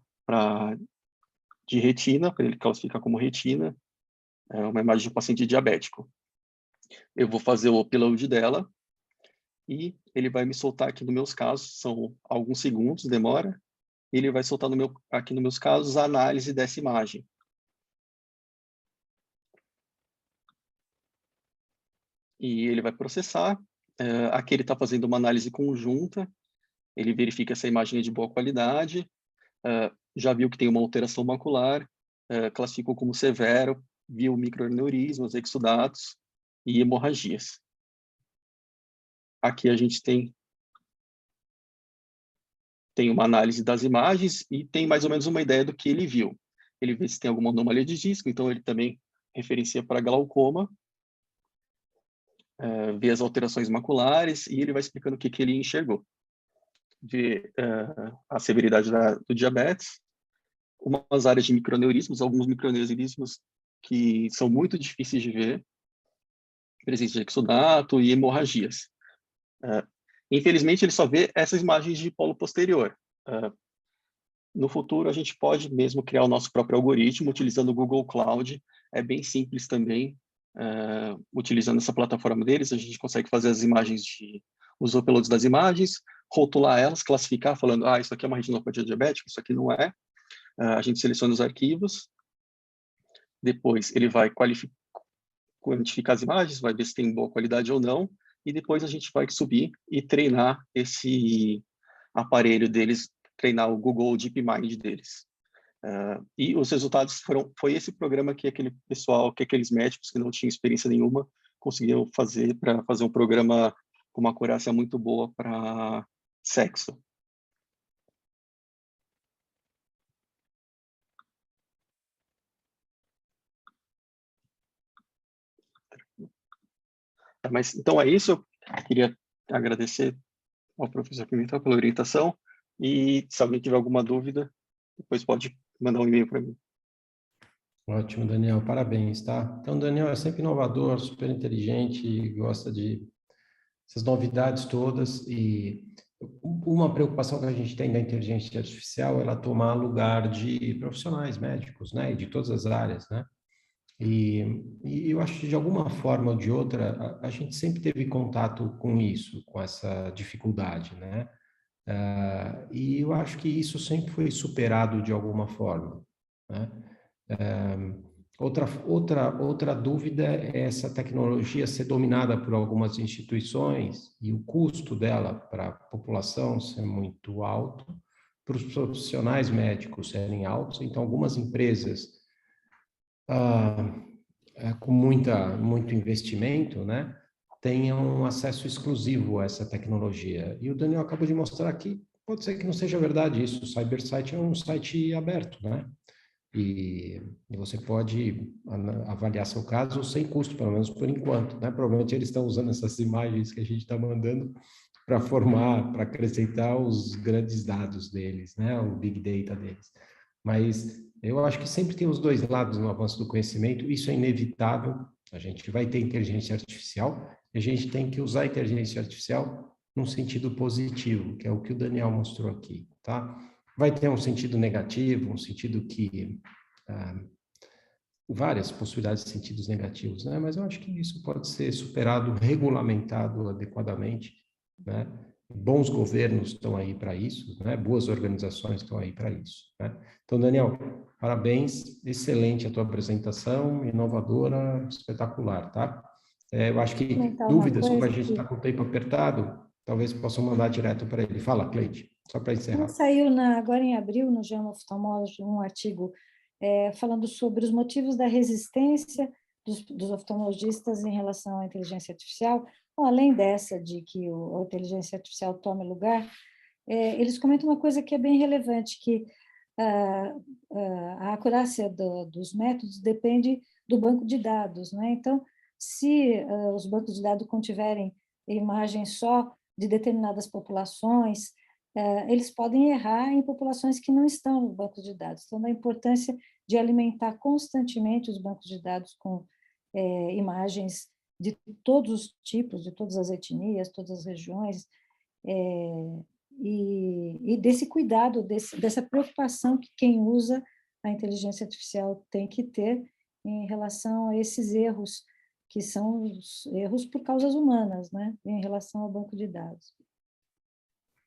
de retina, para ele classificar como retina, uma imagem de um paciente diabético. Eu vou fazer o upload dela e ele vai me soltar aqui nos meus casos, são alguns segundos, demora, e ele vai soltar aqui nos meus casos a análise dessa imagem. E ele vai processar. Aqui ele está fazendo uma análise conjunta, ele verifica se a imagem é de boa qualidade, já viu que tem uma alteração macular, classificou como severo, viu microaneurismas, exudatos e hemorragias. Aqui a gente tem uma análise das imagens e tem mais ou menos uma ideia do que ele viu. Ele vê se tem alguma anomalia de disco, então ele também referencia para glaucoma, vê as alterações maculares e ele vai explicando o que ele enxergou. Vê a severidade do diabetes, umas áreas de microaneurismos, alguns microaneurismos que são muito difíceis de ver, presença de exudato e hemorragias. Infelizmente, ele só vê essas imagens de polo posterior. No futuro, a gente pode mesmo criar o nosso próprio algoritmo utilizando o Google Cloud. É bem simples também. Utilizando essa plataforma deles, a gente consegue fazer as imagens os uploads das imagens, rotular elas, classificar, falando, isso aqui é uma retinopatia diabética, isso aqui não é. A gente seleciona os arquivos. Depois, ele vai quantificar as imagens, vai ver se tem boa qualidade ou não. e depois a gente vai subir e treinar esse aparelho deles, treinar o Google DeepMind deles. E os resultados foi esse programa que aquele pessoal, que aqueles médicos que não tinham experiência nenhuma conseguiram fazer para fazer um programa com uma acurácia muito boa para sexo. Mas então é isso. Eu queria agradecer ao professor Pimentel pela orientação e se alguém tiver alguma dúvida, depois pode mandar um e-mail para mim. Ótimo, Daniel, parabéns, tá? Então, Daniel é sempre inovador, super inteligente, gosta de essas novidades todas e uma preocupação que a gente tem da inteligência artificial é ela tomar lugar de profissionais médicos, né, e de todas as áreas, né? E eu acho que de alguma forma ou de outra a gente sempre teve contato com isso, com essa dificuldade, né? E eu acho que isso sempre foi superado de alguma forma, né? Outra dúvida é essa tecnologia ser dominada por algumas instituições e o custo dela para a população ser muito alto, para os profissionais médicos serem altos. Então, algumas empresas com muito investimento, né, tenham acesso exclusivo a essa tecnologia. E o Daniel acabou de mostrar que pode ser que não seja verdade isso. O CyberSite é um site aberto, né? E você pode avaliar seu caso sem custo, pelo menos por enquanto, né? Provavelmente eles estão usando essas imagens que a gente está mandando para formar, para acrescentar os grandes dados deles, né? O Big Data deles. Mas eu acho que sempre tem os dois lados no avanço do conhecimento, isso é inevitável, a gente vai ter inteligência artificial, e a gente tem que usar a inteligência artificial num sentido positivo, que é o que o Daniel mostrou aqui, tá? Vai ter um sentido negativo, um sentido que... várias possibilidades de sentidos negativos, né? Mas eu acho que isso pode ser superado, regulamentado adequadamente, né? Bons governos estão aí para isso, né? Boas organizações estão aí para isso, né? Então, Daniel, parabéns, excelente a tua apresentação, inovadora, espetacular, tá? Eu acho que Comentar uma dúvidas, como a coisa gente que está com o tempo apertado, talvez possam mandar direto para ele. Fala, Cleide, só para encerrar. saiu agora em abril no Journal of Ophthalmology um artigo falando sobre os motivos da resistência dos oftalmologistas em relação à inteligência artificial. Bom, além dessa de que a inteligência artificial tome lugar, eles comentam uma coisa que é bem relevante, que a acurácia dos métodos depende do banco de dados, né? Então, se os bancos de dados contiverem imagens só de determinadas populações, eles podem errar em populações que não estão no banco de dados. Então, a importância de alimentar constantemente os bancos de dados com imagens de todos os tipos, de todas as etnias, todas as regiões, e desse cuidado, dessa preocupação que quem usa a inteligência artificial tem que ter em relação a esses erros, que são os erros por causas humanas, né, em relação ao banco de dados.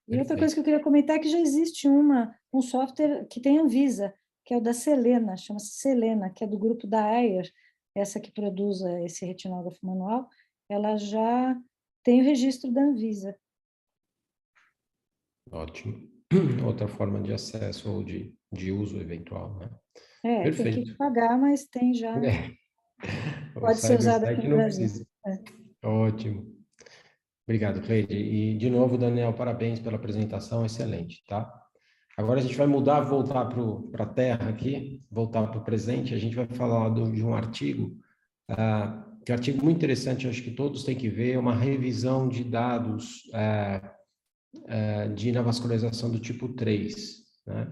E outra coisa que eu queria comentar é que já existe um software que tem Anvisa, que é o da Selena, chama-se Selena, que é do grupo da Ayer, essa que produz esse retinógrafo manual, ela já tem o registro da Anvisa. Ótimo. Outra forma de acesso ou de uso eventual, né? Tem que Perfeito. pagar, mas tem já. O Pode ser usado aqui CyberSite no não Brasil. precisa. Ótimo. Obrigado, Cleide. E, de novo, Daniel, parabéns pela apresentação, excelente, tá? Agora a gente vai mudar, voltar para a Terra aqui, voltar para o presente, a gente vai falar de um artigo, que é um artigo muito interessante, acho que todos têm que ver, uma revisão de dados de neovascularização do tipo 3, né?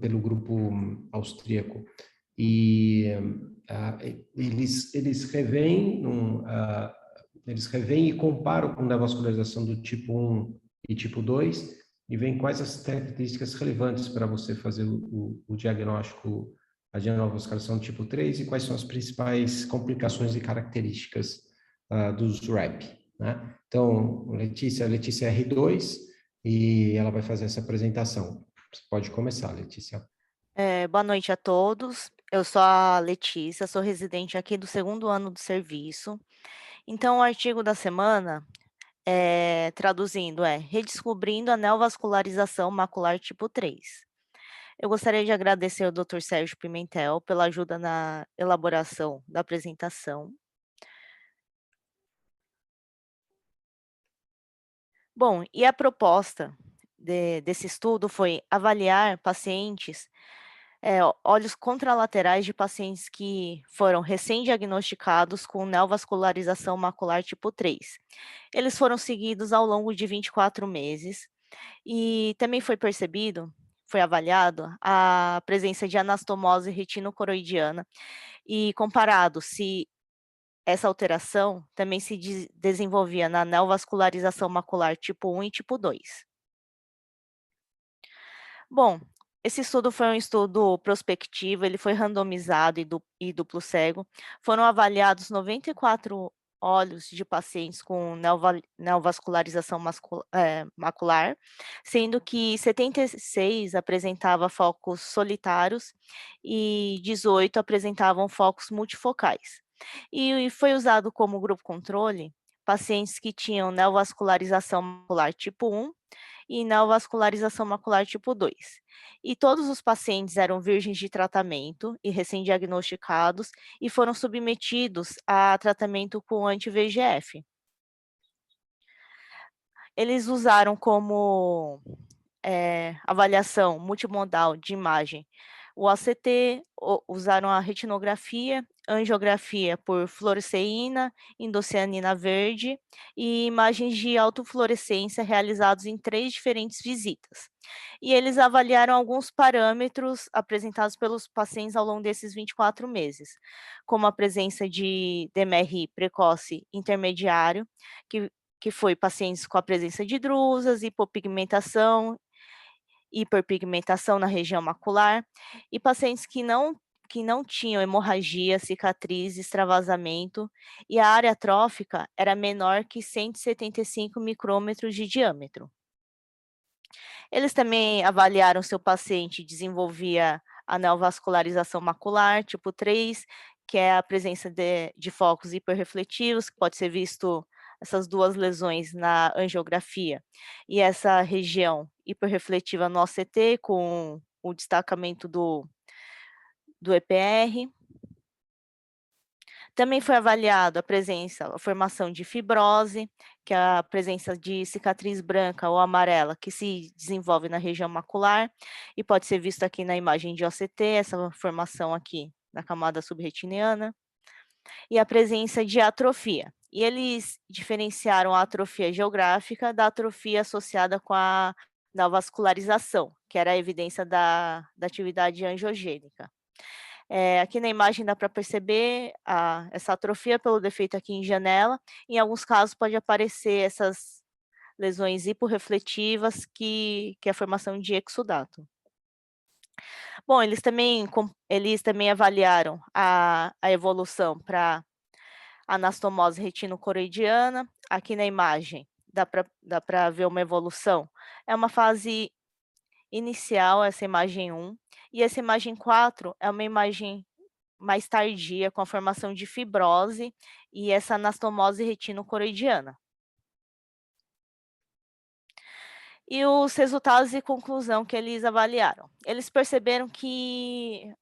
Pelo grupo austríaco. E eles revêem e comparam com neovascularização do tipo 1 e tipo 2 e veem quais as características relevantes para você fazer o diagnóstico de neovascularização do tipo 3 e quais são as principais complicações e características dos REP, né? Então, Letícia é R2 e ela vai fazer essa apresentação. Você pode começar, Letícia. Boa noite a todos. Eu sou a Letícia, sou residente aqui do 2º ano do serviço Então, o artigo da semana, traduzindo, é Redescobrindo a Neovascularização Macular Tipo 3. Eu gostaria de agradecer ao Dr. Sérgio Pimentel pela ajuda na elaboração da apresentação. Bom, e a proposta desse estudo foi avaliar pacientes, olhos contralaterais de pacientes que foram recém-diagnosticados com neovascularização macular tipo 3. Eles foram seguidos ao longo de 24 meses e também foi avaliado a presença de anastomose retinocoroidiana e comparado se essa alteração também se desenvolvia na neovascularização macular tipo 1 e tipo 2. Bom, esse estudo foi um estudo prospectivo, ele foi randomizado e duplo cego. Foram avaliados 94 olhos de pacientes com neovascularização macular, sendo que 76 apresentavam focos solitários e 18 apresentavam focos multifocais. E foi usado como grupo controle pacientes que tinham neovascularização macular tipo 1 e neovascularização macular tipo 2. E todos os pacientes eram virgens de tratamento e recém-diagnosticados e foram submetidos a tratamento com anti-VEGF. Eles usaram como avaliação multimodal de imagem o ACT, usaram a retinografia, angiografia por fluoresceína, indocianina verde e imagens de autofluorescência realizados em 3 diferentes visitas. E eles avaliaram alguns parâmetros apresentados pelos pacientes ao longo desses 24 meses, como a presença de DMRI precoce intermediário, que foi pacientes com a presença de drusas, hipopigmentação, hiperpigmentação na região macular, e pacientes que não tinham hemorragia, cicatriz, extravasamento, e a área trófica era menor que 175 micrômetros de diâmetro. Eles também avaliaram se o paciente desenvolvia a neovascularização macular, tipo 3, que é a presença de focos hiperrefletivos, que pode ser visto essas 2 lesões na angiografia, e essa região hiperrefletiva no OCT, com o destacamento do EPR. Também foi avaliado a formação de fibrose, que é a presença de cicatriz branca ou amarela que se desenvolve na região macular, e pode ser visto aqui na imagem de OCT, essa formação aqui na camada subretiniana, e a presença de atrofia. E eles diferenciaram a atrofia geográfica da atrofia associada com a neovascularização, que era a evidência da atividade angiogênica. Aqui na imagem dá para perceber essa atrofia pelo defeito aqui em janela. Em alguns casos pode aparecer essas lesões hiporrefletivas, que é a formação de exudato. Bom, eles também avaliaram a evolução para anastomose retinocoroidiana. Aqui na imagem dá para ver uma evolução. É uma fase inicial, essa imagem 1, e essa imagem 4 é uma imagem mais tardia, com a formação de fibrose e essa anastomose retinocoroidiana. E os resultados e conclusão que eles avaliaram. Eles perceberam que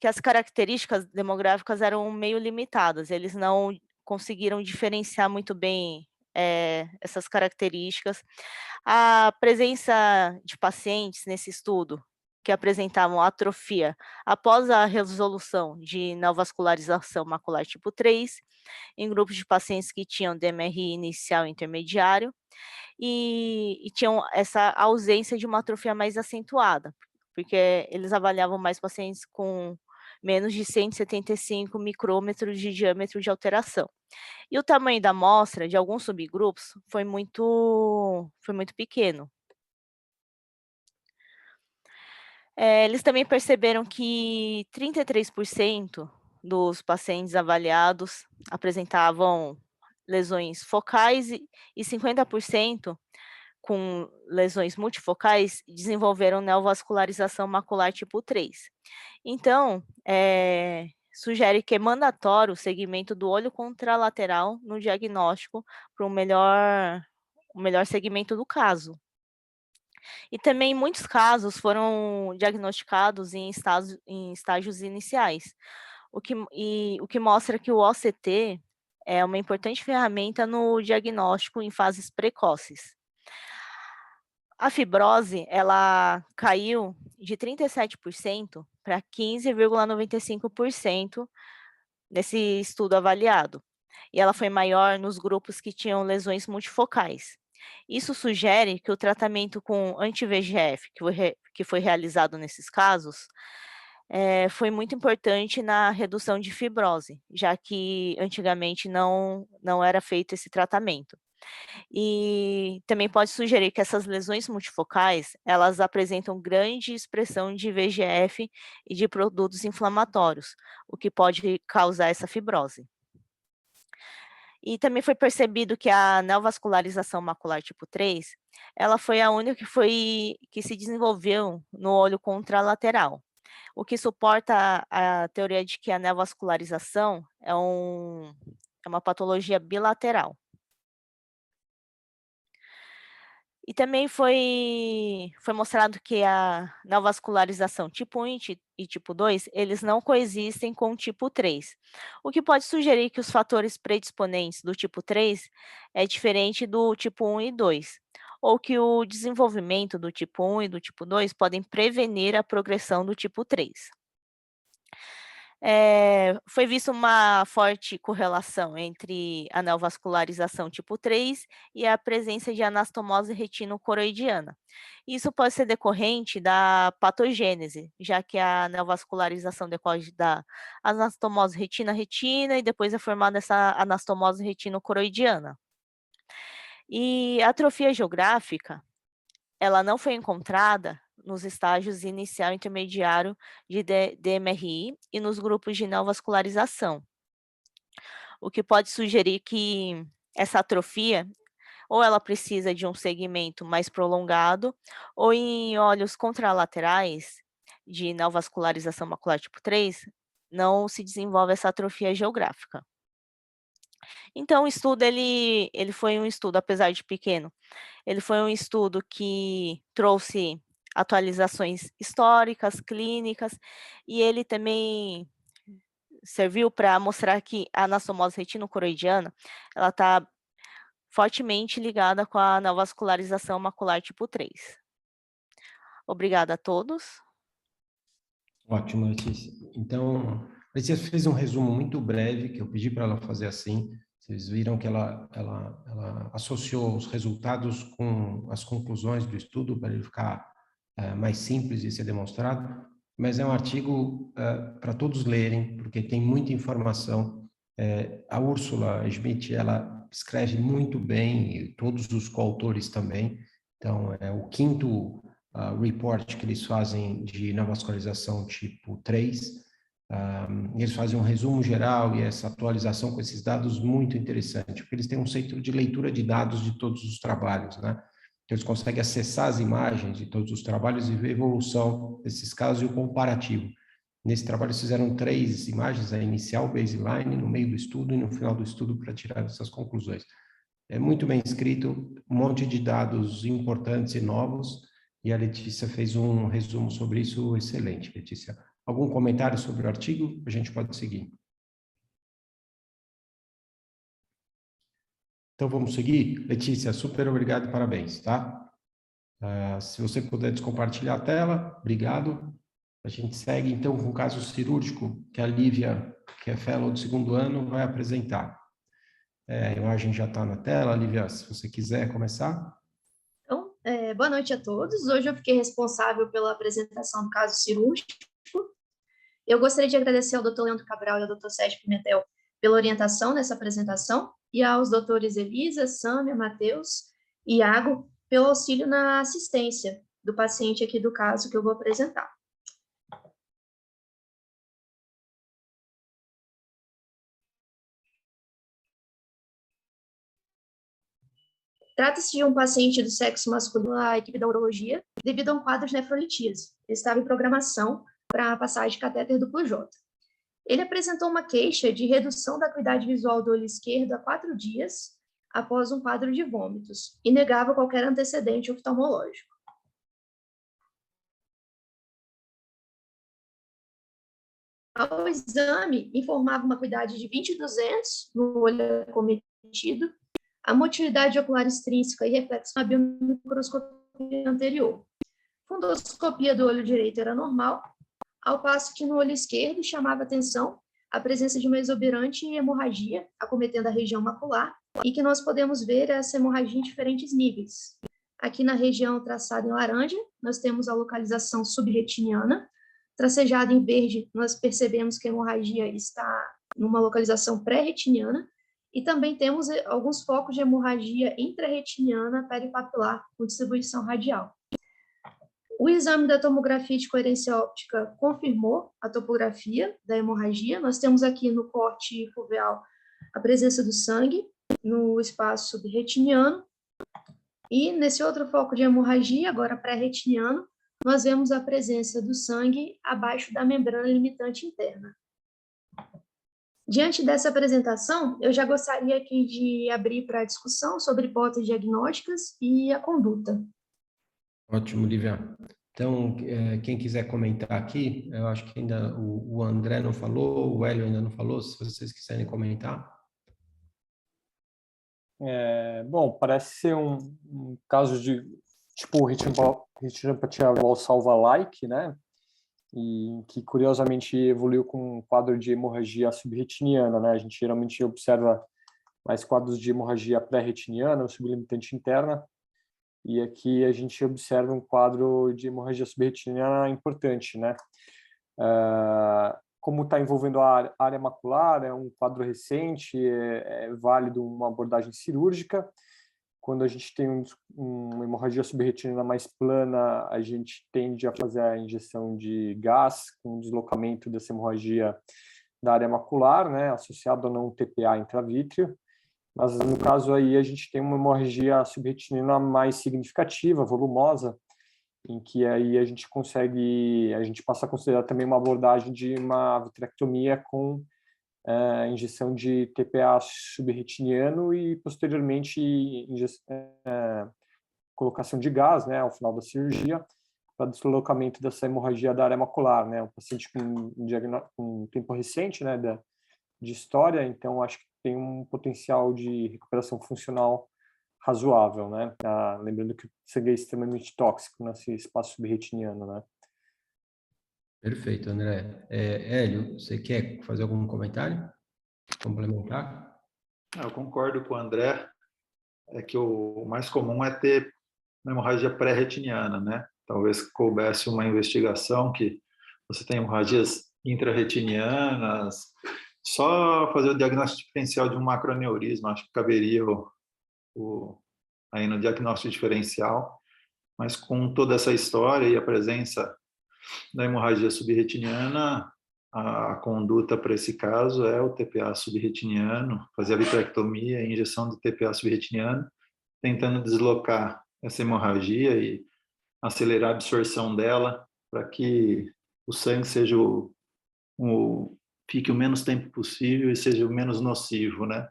as características demográficas eram meio limitadas, eles não conseguiram diferenciar muito bem essas características. A presença de pacientes nesse estudo que apresentavam atrofia após a resolução de neovascularização macular tipo 3, em grupos de pacientes que tinham DMRI inicial e intermediário, e tinham essa ausência de uma atrofia mais acentuada, porque eles avaliavam mais pacientes com menos de 175 micrômetros de diâmetro de alteração. E o tamanho da amostra de alguns subgrupos foi muito pequeno. Eles também perceberam que 33% dos pacientes avaliados apresentavam lesões focais e 50% com lesões multifocais desenvolveram neovascularização macular tipo 3. Então, sugere que é mandatório o segmento do olho contralateral no diagnóstico para o melhor segmento do caso. E também, em muitos casos, foram diagnosticados em estágios iniciais, o que mostra que o OCT é uma importante ferramenta no diagnóstico em fases precoces. A fibrose, ela caiu de 37% para 15,95% nesse estudo avaliado, e ela foi maior nos grupos que tinham lesões multifocais. Isso sugere que o tratamento com anti-VEGF, que foi realizado nesses casos, foi muito importante na redução de fibrose, já que antigamente não era feito esse tratamento. E também pode sugerir que essas lesões multifocais, elas apresentam grande expressão de VEGF e de produtos inflamatórios, o que pode causar essa fibrose. E também foi percebido que a neovascularização macular tipo 3, ela foi a única que se desenvolveu no olho contralateral, o que suporta a teoria de que a neovascularização é uma patologia bilateral. E também foi mostrado que a neovascularização tipo 1 e tipo 2, eles não coexistem com o tipo 3, o que pode sugerir que os fatores predisponentes do tipo 3 é diferente do tipo 1 e 2, ou que o desenvolvimento do tipo 1 e do tipo 2 podem prevenir a progressão do tipo 3. Foi vista uma forte correlação entre a neovascularização tipo 3 e a presença de anastomose retinocoroidiana. Isso pode ser decorrente da patogênese, já que a neovascularização decorre da anastomose retina-retina e depois é formada essa anastomose retinocoroidiana. E a atrofia geográfica, ela não foi encontrada nos estágios inicial e intermediário de DMRI e nos grupos de neovascularização, o que pode sugerir que essa atrofia, ou ela precisa de um segmento mais prolongado, ou em olhos contralaterais de neovascularização macular tipo 3, não se desenvolve essa atrofia geográfica. Então, o estudo, ele foi um estudo, apesar de pequeno, ele foi um estudo que trouxe atualizações históricas, clínicas, e ele também serviu para mostrar que a anastomose retinocoroidiana, ela está fortemente ligada com a neovascularização macular tipo 3. Obrigada a todos. Ótimo, Letícia. Então, Letícia fez um resumo muito breve, que eu pedi para ela fazer assim. Vocês viram que ela associou os resultados com as conclusões do estudo para ele ficar mais simples de ser demonstrado, mas é um artigo para todos lerem, porque tem muita informação. A Úrsula Schmidt, ela escreve muito bem, e todos os coautores também. Então, é o quinto report que eles fazem de neovascularização tipo 3. Eles fazem um resumo geral e essa atualização com esses dados muito interessante, porque eles têm um centro de leitura de dados de todos os trabalhos, né? Então, eles conseguem acessar as imagens de todos os trabalhos e ver a evolução desses casos e o comparativo. Nesse trabalho, eles fizeram 3 imagens, a inicial, baseline, no meio do estudo e no final do estudo para tirar essas conclusões. É muito bem escrito, um monte de dados importantes e novos, e a Letícia fez um resumo sobre isso excelente, Letícia. Algum comentário sobre o artigo? A gente pode seguir. Então, vamos seguir? Letícia, super obrigado e parabéns, tá? Se você puder descompartilhar a tela, obrigado. A gente segue, então, com o caso cirúrgico que a Lívia, que é fellow do 2º ano, vai apresentar. A imagem já está na tela. Lívia, se você quiser começar. Então, boa noite a todos. Hoje eu fiquei responsável pela apresentação do caso cirúrgico. Eu gostaria de agradecer ao Dr. Leandro Cabral e ao Dr. Sérgio Pimentel pela orientação nessa apresentação e aos doutores Elisa, Sâmia, Matheus e Iago pelo auxílio na assistência do paciente aqui do caso que eu vou apresentar. Trata-se de um paciente do sexo masculino à equipe da urologia devido a um quadro de nefrolitíase. Ele estava em programação para a passagem de catéter duplo J. Ele apresentou uma queixa de redução da acuidade visual do olho esquerdo há 4 dias, após um quadro de vômitos, e negava qualquer antecedente oftalmológico. Ao exame, informava uma acuidade de 20/200 no olho acometido, a motilidade ocular extrínseca e reflexo na biomicroscopia anterior. Fundoscopia do olho direito era normal, ao passo que no olho esquerdo chamava atenção a presença de uma exuberante hemorragia acometendo a região macular, e que nós podemos ver essa hemorragia em diferentes níveis. Aqui na região traçada em laranja, nós temos a localização subretiniana. Tracejado em verde, nós percebemos que a hemorragia está numa localização pré-retiniana, e também temos alguns focos de hemorragia intrarretiniana peripapilar com distribuição radial. O exame da tomografia de coerência óptica confirmou a topografia da hemorragia. Nós temos aqui no corte foveal a presença do sangue no espaço subretiniano, e nesse outro foco de hemorragia, agora pré-retiniano, nós vemos a presença do sangue abaixo da membrana limitante interna. Diante dessa apresentação, eu já gostaria aqui de abrir para a discussão sobre hipóteses diagnósticas e a conduta. Ótimo, Lívia. Então, quem quiser comentar aqui, eu acho que ainda o André não falou, o Hélio ainda não falou, se vocês quiserem comentar. Bom, parece ser um caso de tipo retinopatia valsalva-like, né? E que curiosamente evoluiu com um quadro de hemorragia subretiniana, né? A gente geralmente observa mais quadros de hemorragia pré-retiniana ou sublimitante interna, e aqui a gente observa um quadro de hemorragia subretiniana importante, né? Como está envolvendo a área macular, é um quadro recente, é válido uma abordagem cirúrgica. Quando a gente tem uma hemorragia subretiniana mais plana, a gente tende a fazer a injeção de gás com deslocamento dessa hemorragia da área macular, né, associado a não TPA intravítreo. Mas no caso aí a gente tem uma hemorragia subretiniana mais significativa, volumosa, em que aí a gente passa a considerar também uma abordagem de uma vitrectomia com injeção de TPA subretiniano e posteriormente colocação de gás, né, ao final da cirurgia, para deslocamento dessa hemorragia da área macular, né, um paciente com tempo recente, né, de história, então acho que tem um potencial de recuperação funcional razoável, né, lembrando que o sangue é extremamente tóxico nesse espaço subretiniano, né. Perfeito, André. Hélio, você quer fazer algum comentário? Complementar? Eu concordo com o André, é que o mais comum é ter uma hemorragia pré-retiniana, né? Talvez coubesse uma investigação que você tem hemorragias intrarretinianas, só fazer o diagnóstico diferencial de um macroneurisma, acho que caberia aí no diagnóstico diferencial, mas com toda essa história e a presença da hemorragia subretiniana, a conduta para esse caso é o TPA subretiniano, fazer a vitrectomia, a injeção de TPA subretiniano, tentando deslocar essa hemorragia e acelerar a absorção dela para que o sangue seja fique o menos tempo possível e seja o menos nocivo, né,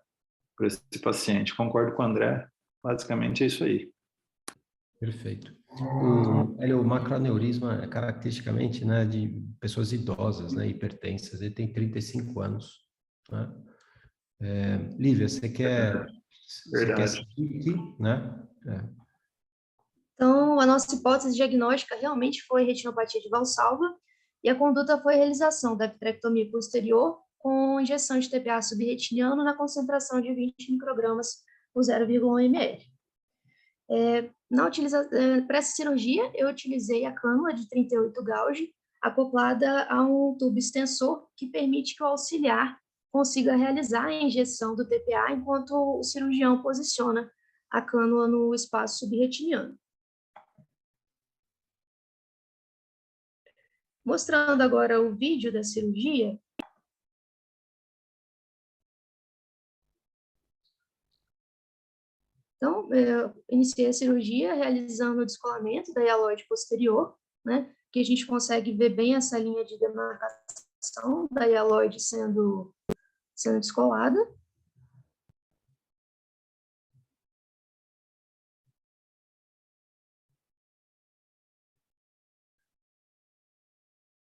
para esse paciente. Concordo com o André, basicamente é isso aí. Perfeito. O macroneurisma é caracteristicamente, né, de pessoas idosas, né, hipertensas. Ele tem 35 anos. Né? Lívia, você quer seguir aqui, né? Então, a nossa hipótese diagnóstica realmente foi retinopatia de Valsalva, e a conduta foi a realização da vitrectomia posterior com injeção de TPA subretiniano na concentração de 20 microgramas por 0,1 ml. Para essa cirurgia, eu utilizei a cânula de 38 gauge acoplada a um tubo extensor que permite que o auxiliar consiga realizar a injeção do TPA enquanto o cirurgião posiciona a cânula no espaço subretiniano. Mostrando agora o vídeo da cirurgia. Então, eu iniciei a cirurgia realizando o descolamento da hialóide posterior, né, que a gente consegue ver bem essa linha de demarcação da hialoide sendo descolada.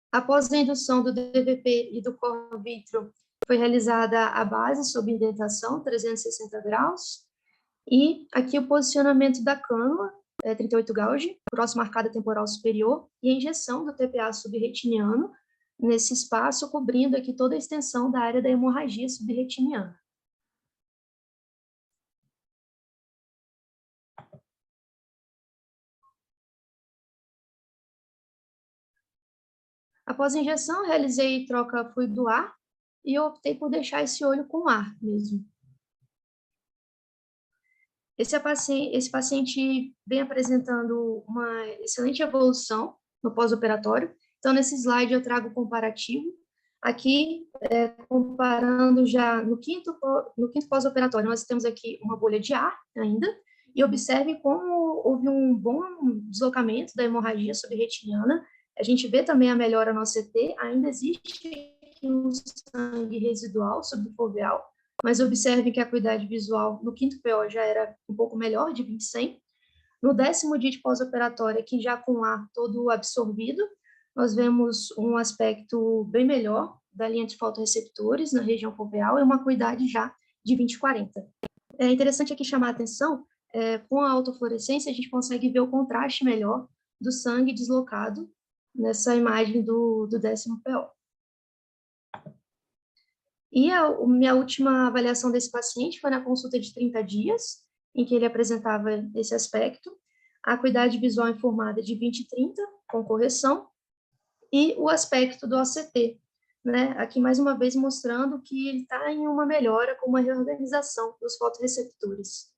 Após a indução do DVP e do cor vitro, foi realizada a base sob indentação, 360 graus, e aqui o posicionamento da cânula, 38 gauge, próxima arcada temporal superior, e a injeção do TPA subretiniano nesse espaço, cobrindo aqui toda a extensão da área da hemorragia subretiniana. Após a injeção, realizei troca fluido do ar e eu optei por deixar esse olho com ar mesmo. Esse paciente vem apresentando uma excelente evolução no pós-operatório. Então, nesse slide eu trago o comparativo. Aqui, comparando já no quinto pós-operatório, nós temos aqui uma bolha de ar ainda, e observe como houve um bom deslocamento da hemorragia subretiniana. A gente vê também a melhora no OCT, ainda existe aqui um sangue residual subfoveal, mas observe que a acuidade visual no quinto PO já era um pouco melhor, de 20/100. No 10º dia de pós-operatório, aqui já com o ar todo absorvido, nós vemos um aspecto bem melhor da linha de fotorreceptores na região foveal e uma acuidade já de 20/40. É interessante aqui chamar a atenção, com a autofluorescência a gente consegue ver o contraste melhor do sangue deslocado nessa imagem do 10º PO. E a minha última avaliação desse paciente foi na consulta de 30 dias, em que ele apresentava esse aspecto, a acuidade visual informada de 20/30, com correção, e o aspecto do OCT, né? Aqui mais uma vez mostrando que ele está em uma melhora com uma reorganização dos fotorreceptores.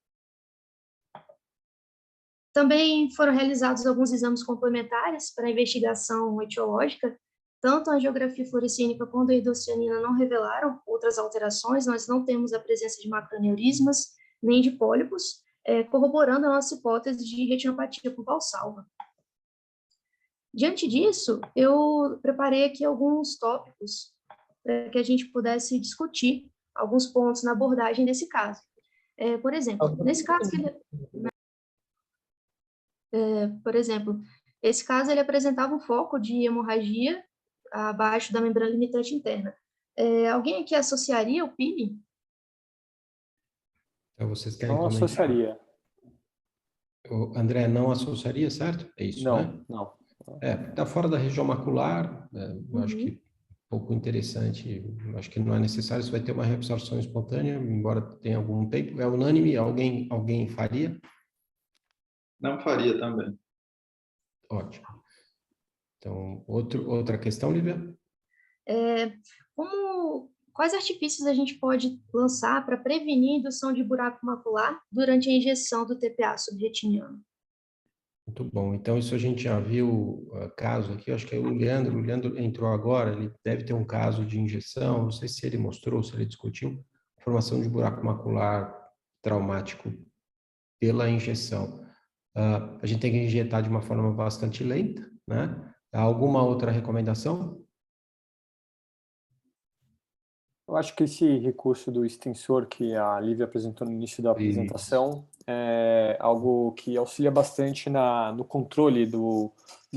Também foram realizados alguns exames complementares para investigação etiológica. Tanto a angiografia fluorescínica quanto a hidrocianina não revelaram outras alterações, nós não temos a presença de macroaneurismas, nem de pólipos, corroborando a nossa hipótese de retinopatia por Valsalva. Diante disso, eu preparei aqui alguns tópicos para que a gente pudesse discutir alguns pontos na abordagem desse caso. Por exemplo, esse caso ele apresentava um foco de hemorragia abaixo da membrana limitante interna. Alguém aqui associaria o PIB? Então, vocês querem Não comentar? associaria. O André, não associaria, certo? É isso, né? Não. Está fora da região macular, eu acho que pouco interessante, eu acho que não é necessário, você vai ter uma reabsorção espontânea, embora tenha algum tempo. É unânime? Alguém faria? Não faria também. Ótimo. Então, outra questão, Lívia? Quais artifícios a gente pode lançar para prevenir a indução de buraco macular durante a injeção do TPA subretiniano? Muito bom. Então, isso a gente já viu caso aqui, eu acho que é o Leandro entrou agora, ele deve ter um caso de injeção, não sei se ele mostrou, se ele discutiu, formação de buraco macular traumático pela injeção. A gente tem que injetar de uma forma bastante lenta, né? Há alguma outra recomendação? Eu acho que esse recurso do extensor que a Lívia apresentou no início da apresentação é algo que auxilia bastante no controle do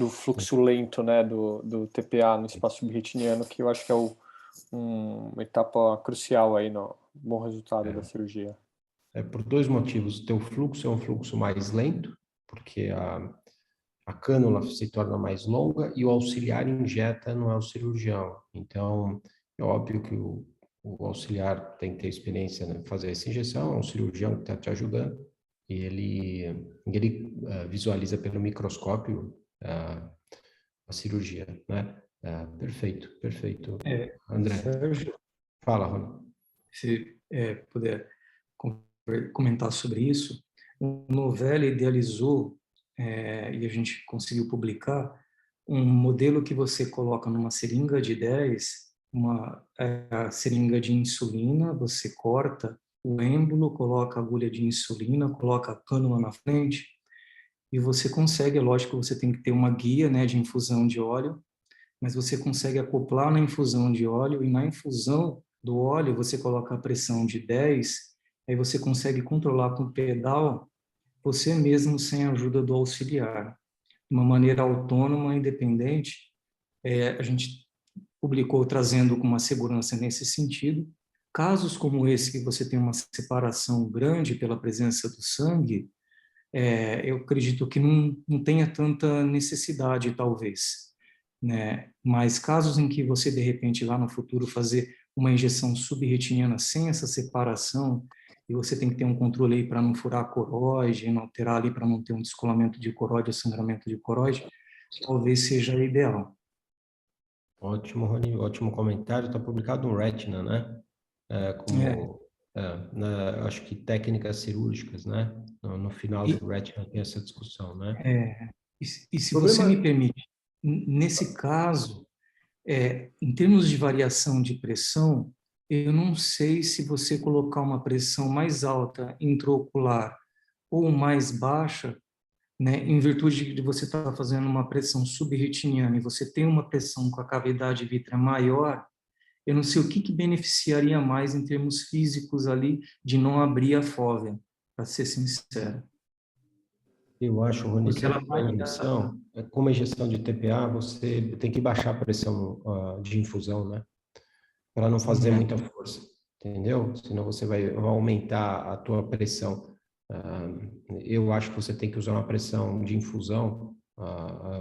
fluxo lento, né, do TPA no espaço subretiniano, que eu acho que é uma etapa crucial aí no bom resultado da cirurgia. Por dois motivos. O teu fluxo é um fluxo mais lento, porque a cânula se torna mais longa e o auxiliar injeta, não é o cirurgião. Então, é óbvio que o auxiliar tem que ter experiência em fazer essa injeção, é um cirurgião que está te ajudando, e ele visualiza pelo microscópio a cirurgia, né? Perfeito. André, Sérgio, fala, Rony. se puder comentar sobre isso, o Novelli idealizou, e a gente conseguiu publicar, um modelo que você coloca numa seringa de 10, a seringa de insulina, você corta o êmbolo, coloca a agulha de insulina, coloca a cânula na frente, e você consegue, é lógico, você tem que ter uma guia, né, de infusão de óleo, mas você consegue acoplar na infusão de óleo, e na infusão do óleo você coloca a pressão de 10, aí você consegue controlar com o pedal você mesmo sem a ajuda do auxiliar. De uma maneira autônoma, independente, a gente publicou trazendo com uma segurança nesse sentido. Casos como esse, que você tem uma separação grande pela presença do sangue, eu acredito que não tenha tanta necessidade, talvez, né? Mas casos em que você, de repente, lá no futuro, fazer uma injeção subretiniana sem essa separação, e você tem que ter um controle aí para não furar a coroide, não alterar ali para não ter um descolamento de coroide, sangramento de coroide, talvez seja ideal. Ótimo, Rony, ótimo comentário. Está publicado no Retina, né? Acho que técnicas cirúrgicas, né? No final do Retina tem essa discussão, né? E se você me permite, nesse caso, em termos de variação de pressão, eu não sei se você colocar uma pressão mais alta intraocular ou mais baixa, né, em virtude de você estar fazendo uma pressão subretiniana e você tem uma pressão com a cavidade vítrea maior, eu não sei o que beneficiaria mais em termos físicos ali de não abrir a fóvea, para ser sincero. Eu acho, Rony, Porque ela vai... como a injeção de TPA, você tem que baixar a pressão de infusão, né? Para não fazer muita força, entendeu? Senão você vai aumentar a tua pressão. Eu acho que você tem que usar uma pressão de infusão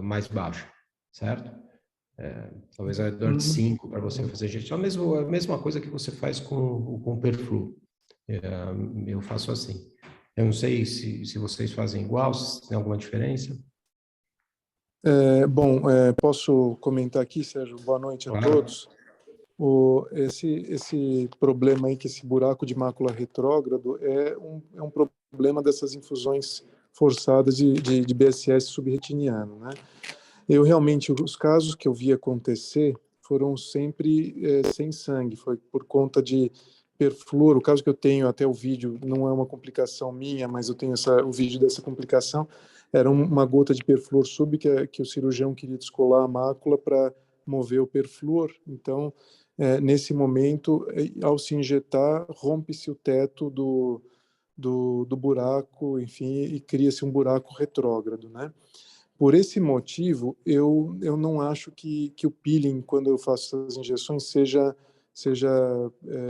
mais baixa, certo? Talvez ao redor de 5 para você fazer injeção. A mesma coisa que você faz com o Perflu. Eu faço assim. Eu não sei se vocês fazem igual, se tem alguma diferença. Posso comentar aqui, Sérgio? Boa noite a todos. Esse problema aí, que esse buraco de mácula retrógrado é um problema dessas infusões forçadas de BSS subretiniano, né? Eu realmente, os casos que eu vi acontecer foram sempre sem sangue, foi por conta de perfluor. O caso que eu tenho, até o vídeo, não é uma complicação minha, mas eu tenho o vídeo dessa complicação, era uma gota de perfluor sub que o cirurgião queria descolar a mácula para mover o perfluor. Então, nesse momento, ao se injetar, rompe-se o teto do buraco, enfim, e cria-se um buraco retrógrado, né? Por esse motivo, eu não acho que o peeling, quando eu faço essas injeções,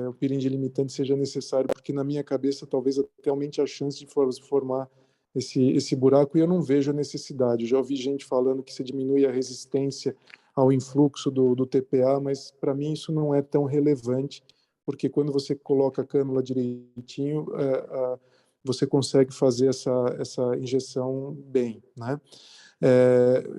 o peeling de limitante seja necessário, porque na minha cabeça talvez até aumente a chance de formar esse buraco, e eu não vejo a necessidade. Eu já ouvi gente falando que se diminui a resistência ao influxo do TPA, mas para mim isso não é tão relevante, porque quando você coloca a cânula direitinho, você consegue fazer essa injeção bem, né?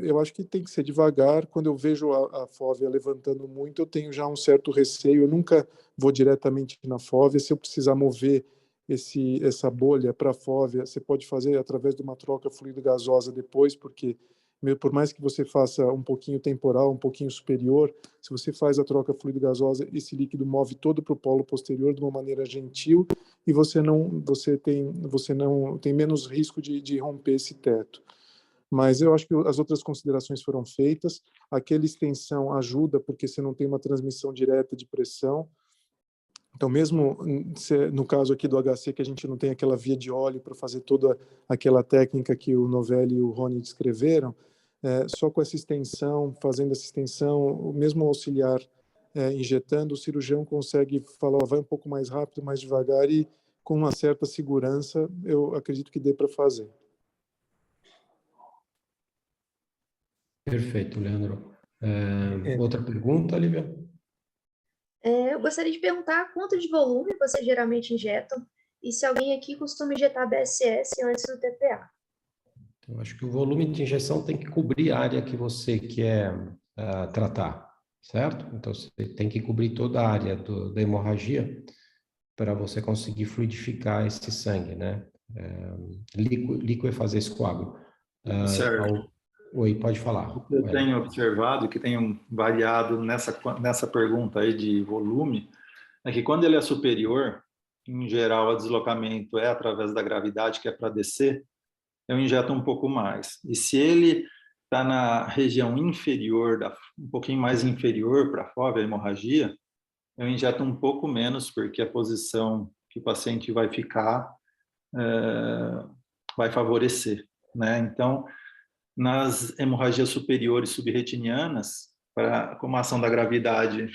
Eu acho que tem que ser devagar. Quando eu vejo a fóvea levantando muito, eu tenho já um certo receio. Eu nunca vou diretamente na fóvea. Se eu precisar mover essa bolha para a fóvea, você pode fazer através de uma troca fluido-gasosa depois, porque por mais que você faça um pouquinho temporal, um pouquinho superior, se você faz a troca fluido-gasosa, esse líquido move todo para o polo posterior de uma maneira gentil, e você tem menos risco de romper esse teto. Mas eu acho que as outras considerações foram feitas. Aquela extensão ajuda, porque você não tem uma transmissão direta de pressão. Então, mesmo no caso aqui do HC, que a gente não tem aquela via de óleo para fazer toda aquela técnica que o Novelli e o Rony descreveram, só com essa extensão, fazendo essa extensão, o mesmo auxiliar injetando, o cirurgião consegue falar, vai um pouco mais rápido, mais devagar, e com uma certa segurança, eu acredito que dê para fazer. Perfeito, Leandro. Outra pergunta, Lívia? Eu gostaria de perguntar quanto de volume vocês geralmente injetam e se alguém aqui costuma injetar BSS antes do TPA. Eu acho que o volume de injeção tem que cobrir a área que você quer tratar, certo? Então, você tem que cobrir toda a área da hemorragia para você conseguir fluidificar esse sangue, né? Liquefazer esse coágulo. Sérgio, Oi, pode falar. O que eu tenho observado, que tenho variado nessa pergunta aí de volume, é que quando ele é superior, em geral, o deslocamento é através da gravidade, que é para descer, eu injeto um pouco mais. E se ele está na região inferior, um pouquinho mais inferior para a fóvea, a hemorragia, eu injeto um pouco menos, porque a posição que o paciente vai ficar vai favorecer, né? Então, nas hemorragias superiores subretinianas, como a ação da gravidade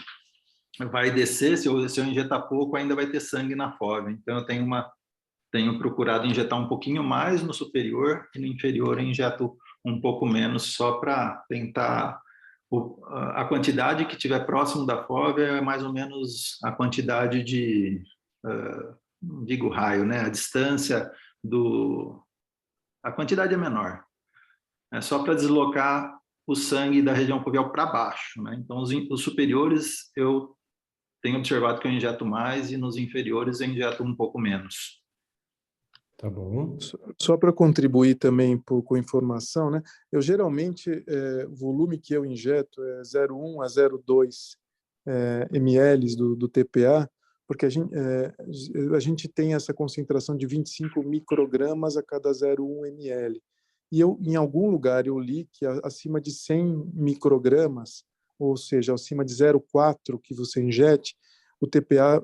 vai descer, se eu injetar pouco, ainda vai ter sangue na fóvea. Então, eu tenho procurado injetar um pouquinho mais no superior, e no inferior eu injeto um pouco menos, só para tentar... A quantidade que tiver próximo da fóvea é mais ou menos a quantidade de... não digo raio, né? A distância a quantidade é menor. É só para deslocar o sangue da região foveal para baixo, né? Então, os superiores eu tenho observado que eu injeto mais, e nos inferiores eu injeto um pouco menos. Tá bom. Só para contribuir também com informação, né? Eu geralmente, o volume que eu injeto é 0,1 a 0,2 ml do TPA, porque a gente tem essa concentração de 25 microgramas a cada 0,1 ml. E em algum lugar eu li que acima de 100 microgramas, ou seja, acima de 0,4 que você injete, o TPA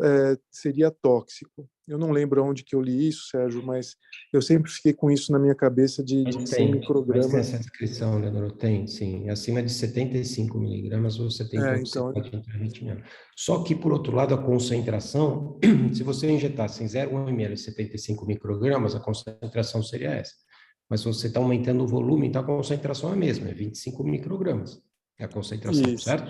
seria tóxico. Eu não lembro onde que eu li isso, Sérgio, mas eu sempre fiquei com isso na minha cabeça de 100 microgramas. Mas tem essa descrição, Leandro, tem, sim. Acima de 75 miligramas você tem toxicidade intraretiniana. Só que, por outro lado, a concentração, se você injetasse em 0,1 ml 75 microgramas, a concentração seria essa. Mas se você está aumentando o volume, então a concentração é a mesma, é 25 microgramas. É a concentração, Isso. certo?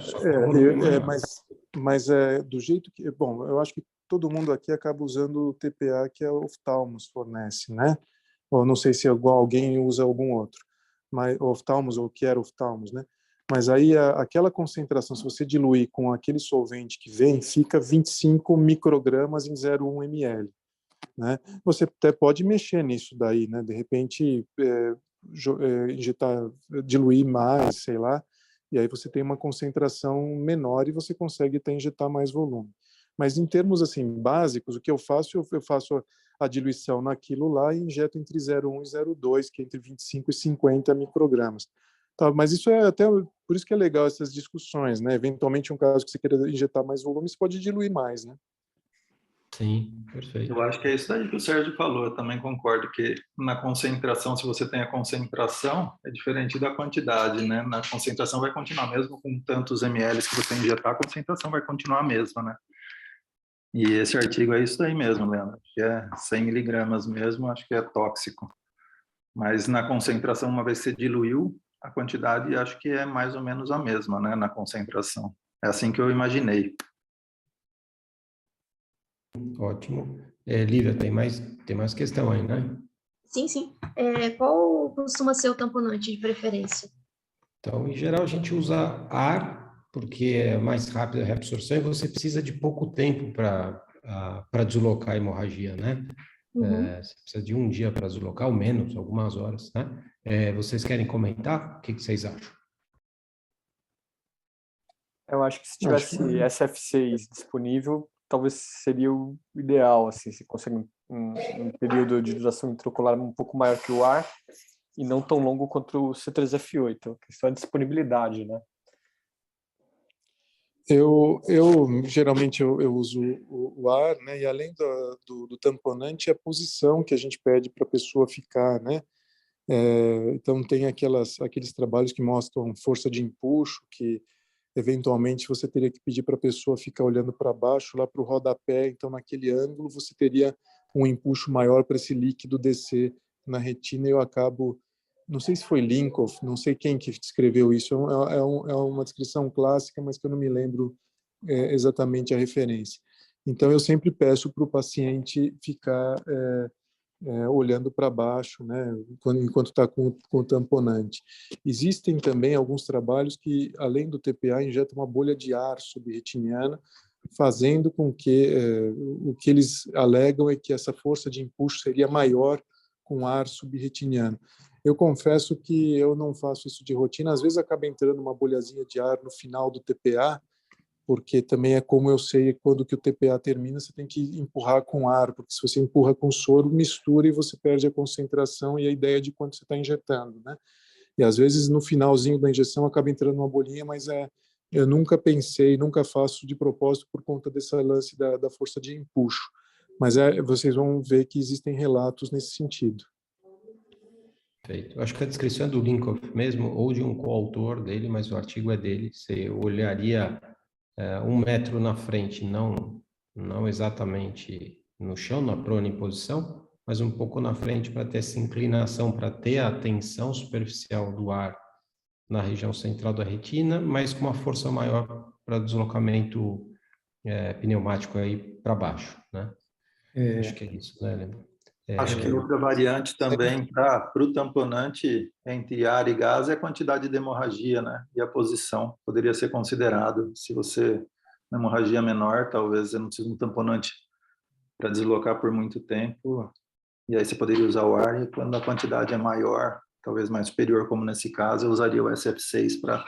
Mas do jeito que... Bom, eu acho que todo mundo aqui acaba usando o TPA que a oftalmos fornece, né? Ou não sei se alguém usa algum outro, mas oftalmos ou que era oftalmos, né? Mas aí aquela concentração, se você diluir com aquele solvente que vem, fica 25 microgramas em 0,1 ml, né? Você até pode mexer nisso daí, né? De repente injetar, diluir mais, sei lá, e aí você tem uma concentração menor e você consegue até injetar mais volume. Mas em termos assim básicos, o que eu faço a diluição naquilo lá e injeto entre 0,1 e 0,2, que é entre 25 e 50 microgramas. Tá, mas isso é até por isso que é legal essas discussões, né? Eventualmente, um caso que você queira injetar mais volume, você pode diluir mais, né? Sim, perfeito. Eu acho que é isso aí que o Sérgio falou. Eu também concordo que na concentração, se você tem a concentração, é diferente da quantidade, né? Na concentração vai continuar, mesmo com tantos ml que você injetar, a concentração vai continuar a mesma, né? E esse artigo é isso aí mesmo, Leandro, que é 100 miligramas mesmo, acho que é tóxico. Mas na concentração, uma vez que você diluiu, a quantidade acho que é mais ou menos a mesma, né? Na concentração. É assim que eu imaginei. Ótimo. Lívia, tem mais questão aí, né? Sim, sim. Qual costuma ser o tamponante de preferência? Então, em geral, a gente usa ar, porque é mais rápida a reabsorção e você precisa de pouco tempo para deslocar a hemorragia, né? Você precisa de um dia para deslocar, ou menos, algumas horas, né? Vocês querem comentar? O que vocês acham? Eu acho que se tivesse SF6 disponível, talvez seria o ideal, assim, se consegue um período de duração intraocular um pouco maior que o ar e não tão longo quanto o C3F8. A questão é a disponibilidade, né? Eu geralmente eu uso o ar, né? E além do tamponante, a posição que a gente pede para a pessoa ficar, né? Então tem aqueles trabalhos que mostram força de empuxo, que eventualmente você teria que pedir para a pessoa ficar olhando para baixo, lá para o rodapé, então naquele ângulo você teria um empuxo maior para esse líquido descer na retina, e eu acabo, não sei se foi Linkoff, não sei quem que escreveu isso, é uma descrição clássica, mas que eu não me lembro exatamente a referência. Então eu sempre peço para o paciente ficar olhando para baixo, né, enquanto está com o tamponante. Existem também alguns trabalhos que, além do TPA, injetam uma bolha de ar subretiniana, fazendo com que o que eles alegam é que essa força de empuxo seria maior com ar subretiniano. Eu confesso que eu não faço isso de rotina, às vezes acaba entrando uma bolhazinha de ar no final do TPA, porque também é como eu sei, quando que o TPA termina, você tem que empurrar com ar, porque se você empurra com soro, mistura e você perde a concentração e a ideia de quanto você está injetando, né? E às vezes no finalzinho da injeção acaba entrando uma bolinha, mas eu nunca pensei, nunca faço de propósito por conta desse lance da força de empuxo. Mas vocês vão ver que existem relatos nesse sentido. Perfeito. Eu acho que a descrição é do Linkoff mesmo, ou de um coautor dele, mas o artigo é dele. Você olharia 1 metro na frente, não exatamente no chão, na prona-posição, mas um pouco na frente para ter essa inclinação, para ter a tensão superficial do ar na região central da retina, mas com uma força maior para deslocamento pneumático aí para baixo, né? Acho que é isso, né, Leandro? Acho que outra variante também para o tamponante entre ar e gás é a quantidade de hemorragia, né? E a posição poderia ser considerado. Se você uma hemorragia menor, talvez você não precise de um tamponante para deslocar por muito tempo. E aí você poderia usar o ar, e quando a quantidade é maior, talvez mais superior, como nesse caso, eu usaria o SF6 para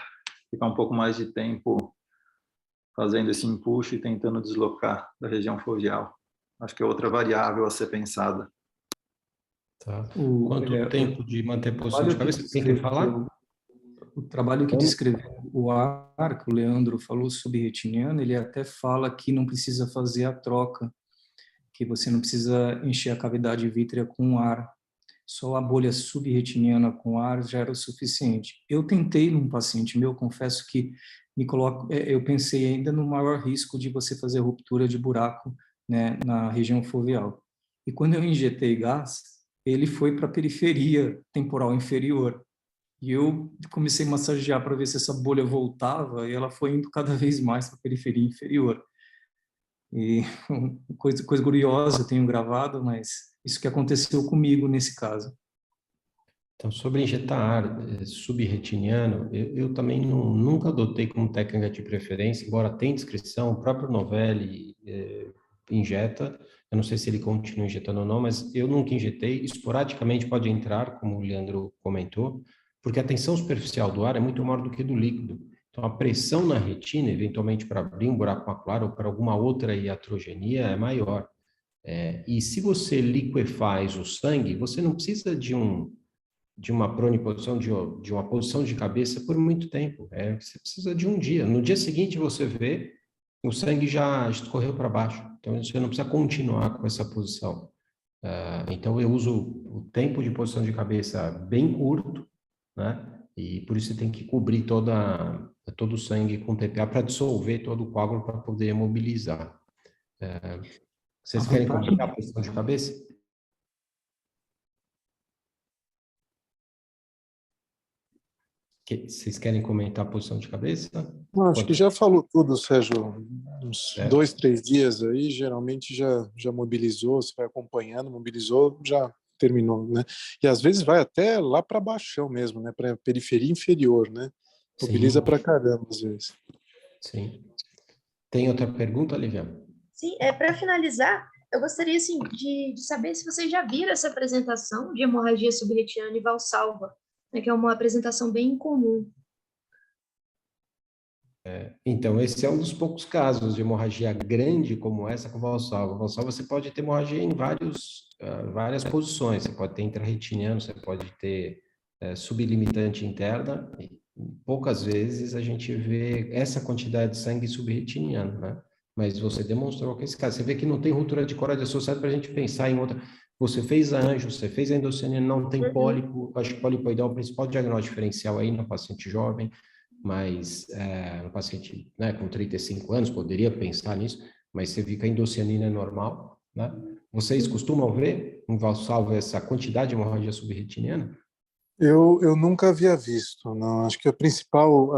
ficar um pouco mais de tempo fazendo esse empuxo e tentando deslocar da região foveal. Acho que é outra variável a ser pensada. Tá. Quanto tempo de manter posição de cabeça? Quem quer falar? O trabalho que descreveu o ar, que o Leandro falou sobre retiniano, ele até fala que não precisa fazer a troca, que você não precisa encher a cavidade vítrea com ar. Só a bolha subretiniana com ar já era o suficiente. Eu tentei num paciente meu, confesso que eu pensei ainda no maior risco de você fazer ruptura de buraco, né, na região foveal. E quando eu injetei gás, ele foi para a periferia temporal inferior. E eu comecei a massagear para ver se essa bolha voltava, e ela foi indo cada vez mais para a periferia inferior. E coisa curiosa, eu tenho gravado, mas isso que aconteceu comigo nesse caso. Então, sobre injetar ar subretiniano, eu também nunca adotei como técnica de preferência, embora tenha descrição, o próprio Novelli injeta, eu não sei se ele continua injetando ou não, mas eu nunca injetei, esporadicamente pode entrar, como o Leandro comentou, porque a tensão superficial do ar é muito maior do que do líquido. Então, a pressão na retina, eventualmente para abrir um buraco macular ou para alguma outra iatrogenia, é maior. E se você liquefaz o sangue, você não precisa de uma proniposição, de uma posição de cabeça por muito tempo. Você precisa de um dia. No dia seguinte, você vê, o sangue já escorreu para baixo. Então, você não precisa continuar com essa posição. Então, eu uso o tempo de posição de cabeça bem curto, né? E por isso você tem que cobrir todo o sangue com TPA para dissolver todo o coágulo para poder mobilizar. Vocês querem comentar a posição de cabeça? Vocês querem comentar a posição de cabeça? Acho que já falou tudo, Sérgio. Uns 2, 3 dias aí, geralmente já mobilizou, você vai acompanhando, mobilizou, já terminou, né? E às vezes vai até lá para baixão mesmo, né? Para a periferia inferior, né? Mobiliza para caramba às vezes. Sim. Tem outra pergunta, Lívia? Sim, para finalizar, eu gostaria assim, de saber se vocês já viram essa apresentação de hemorragia subretiniana e Valsalva, né, que é uma apresentação bem incomum. Então, esse é um dos poucos casos de hemorragia grande como essa com Valsalva. Valsalva você pode ter hemorragia em várias posições. Você pode ter intrarretiniano, você pode ter sublimitante interna. E poucas vezes a gente vê essa quantidade de sangue subretiniano, né? Mas você demonstrou que esse caso. Você vê que não tem ruptura de coroide associada para a gente pensar em outra. Você fez a anjo, você fez a endocianina, não tem pólipo. Acho que polipoidal é o principal diagnóstico diferencial aí no paciente jovem. Mas no paciente, né, com 35 anos, poderia pensar nisso, mas você vê que a endocianina é normal, né? Vocês costumam ver em Valsalva essa quantidade de hemorragia subretiniana? Eu nunca havia visto, não. Acho que a principal,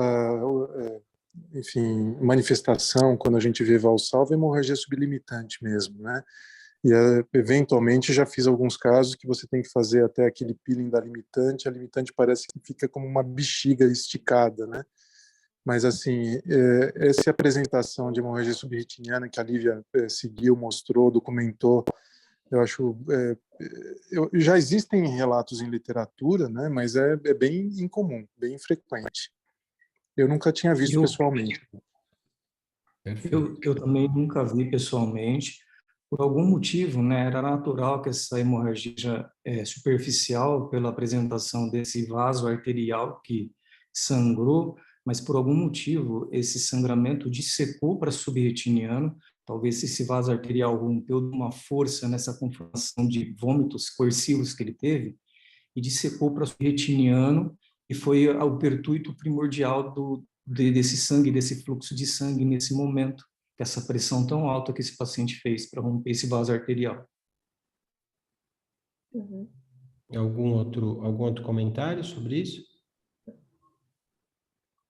enfim, manifestação quando a gente vê Valsalva é hemorragia sublimitante mesmo, né? E eventualmente já fiz alguns casos que você tem que fazer até aquele peeling da limitante, a limitante parece que fica como uma bexiga esticada, né? Mas assim, essa apresentação de hemorragia subretiniana que a Lívia seguiu, mostrou, documentou, eu acho, já existem relatos em literatura, né? Mas é bem incomum, bem infrequente. Eu nunca tinha visto pessoalmente. Eu também nunca vi pessoalmente. por algum motivo, né, era natural que essa hemorragia superficial, pela apresentação desse vaso arterial que sangrou, mas por algum motivo esse sangramento dissecou para subretiniano, talvez esse vaso arterial rompeu de uma força nessa conformação de vômitos coercivos que ele teve, e dissecou para subretiniano, e foi o pertuito primordial desse sangue, desse fluxo de sangue nesse momento, essa pressão tão alta que esse paciente fez para romper esse vaso arterial. Uhum. Algum outro comentário sobre isso?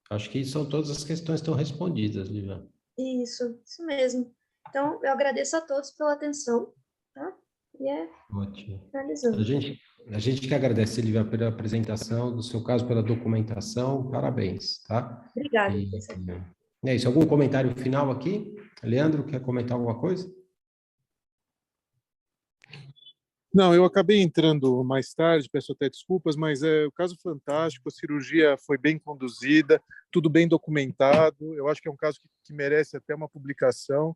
Acho que são todas as questões que estão respondidas, Lívia. Isso mesmo. Então, eu agradeço a todos pela atenção, tá? E Ótimo. finalizando. A gente que agradece, Lívia, pela apresentação do seu caso, pela documentação, parabéns, tá? Obrigada. É isso. Algum comentário final aqui? Leandro, quer comentar alguma coisa? Não, eu acabei entrando mais tarde, peço até desculpas, mas o caso fantástico, a cirurgia foi bem conduzida, tudo bem documentado, eu acho que é um caso que merece até uma publicação,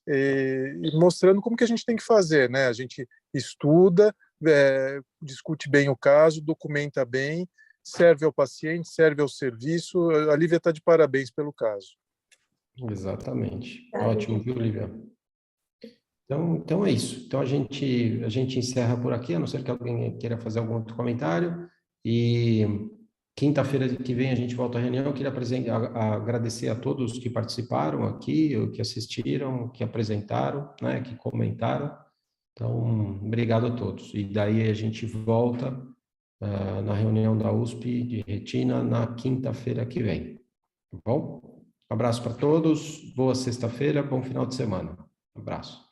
e mostrando como que a gente tem que fazer, né? A gente estuda, discute bem o caso, documenta bem, serve ao paciente, serve ao serviço. A Lívia está de parabéns pelo caso. Exatamente. Ótimo, viu, Lívia? Então é isso. Então a gente encerra por aqui, a não ser que alguém queira fazer algum outro comentário. E quinta-feira que vem a gente volta à reunião. Eu queria agradecer a todos que participaram aqui, que assistiram, que apresentaram, né, que comentaram. Então, obrigado a todos. E daí a gente volta na reunião da USP de Retina na quinta-feira que vem. Tá bom? Um abraço para todos, boa sexta-feira, bom final de semana. Um abraço.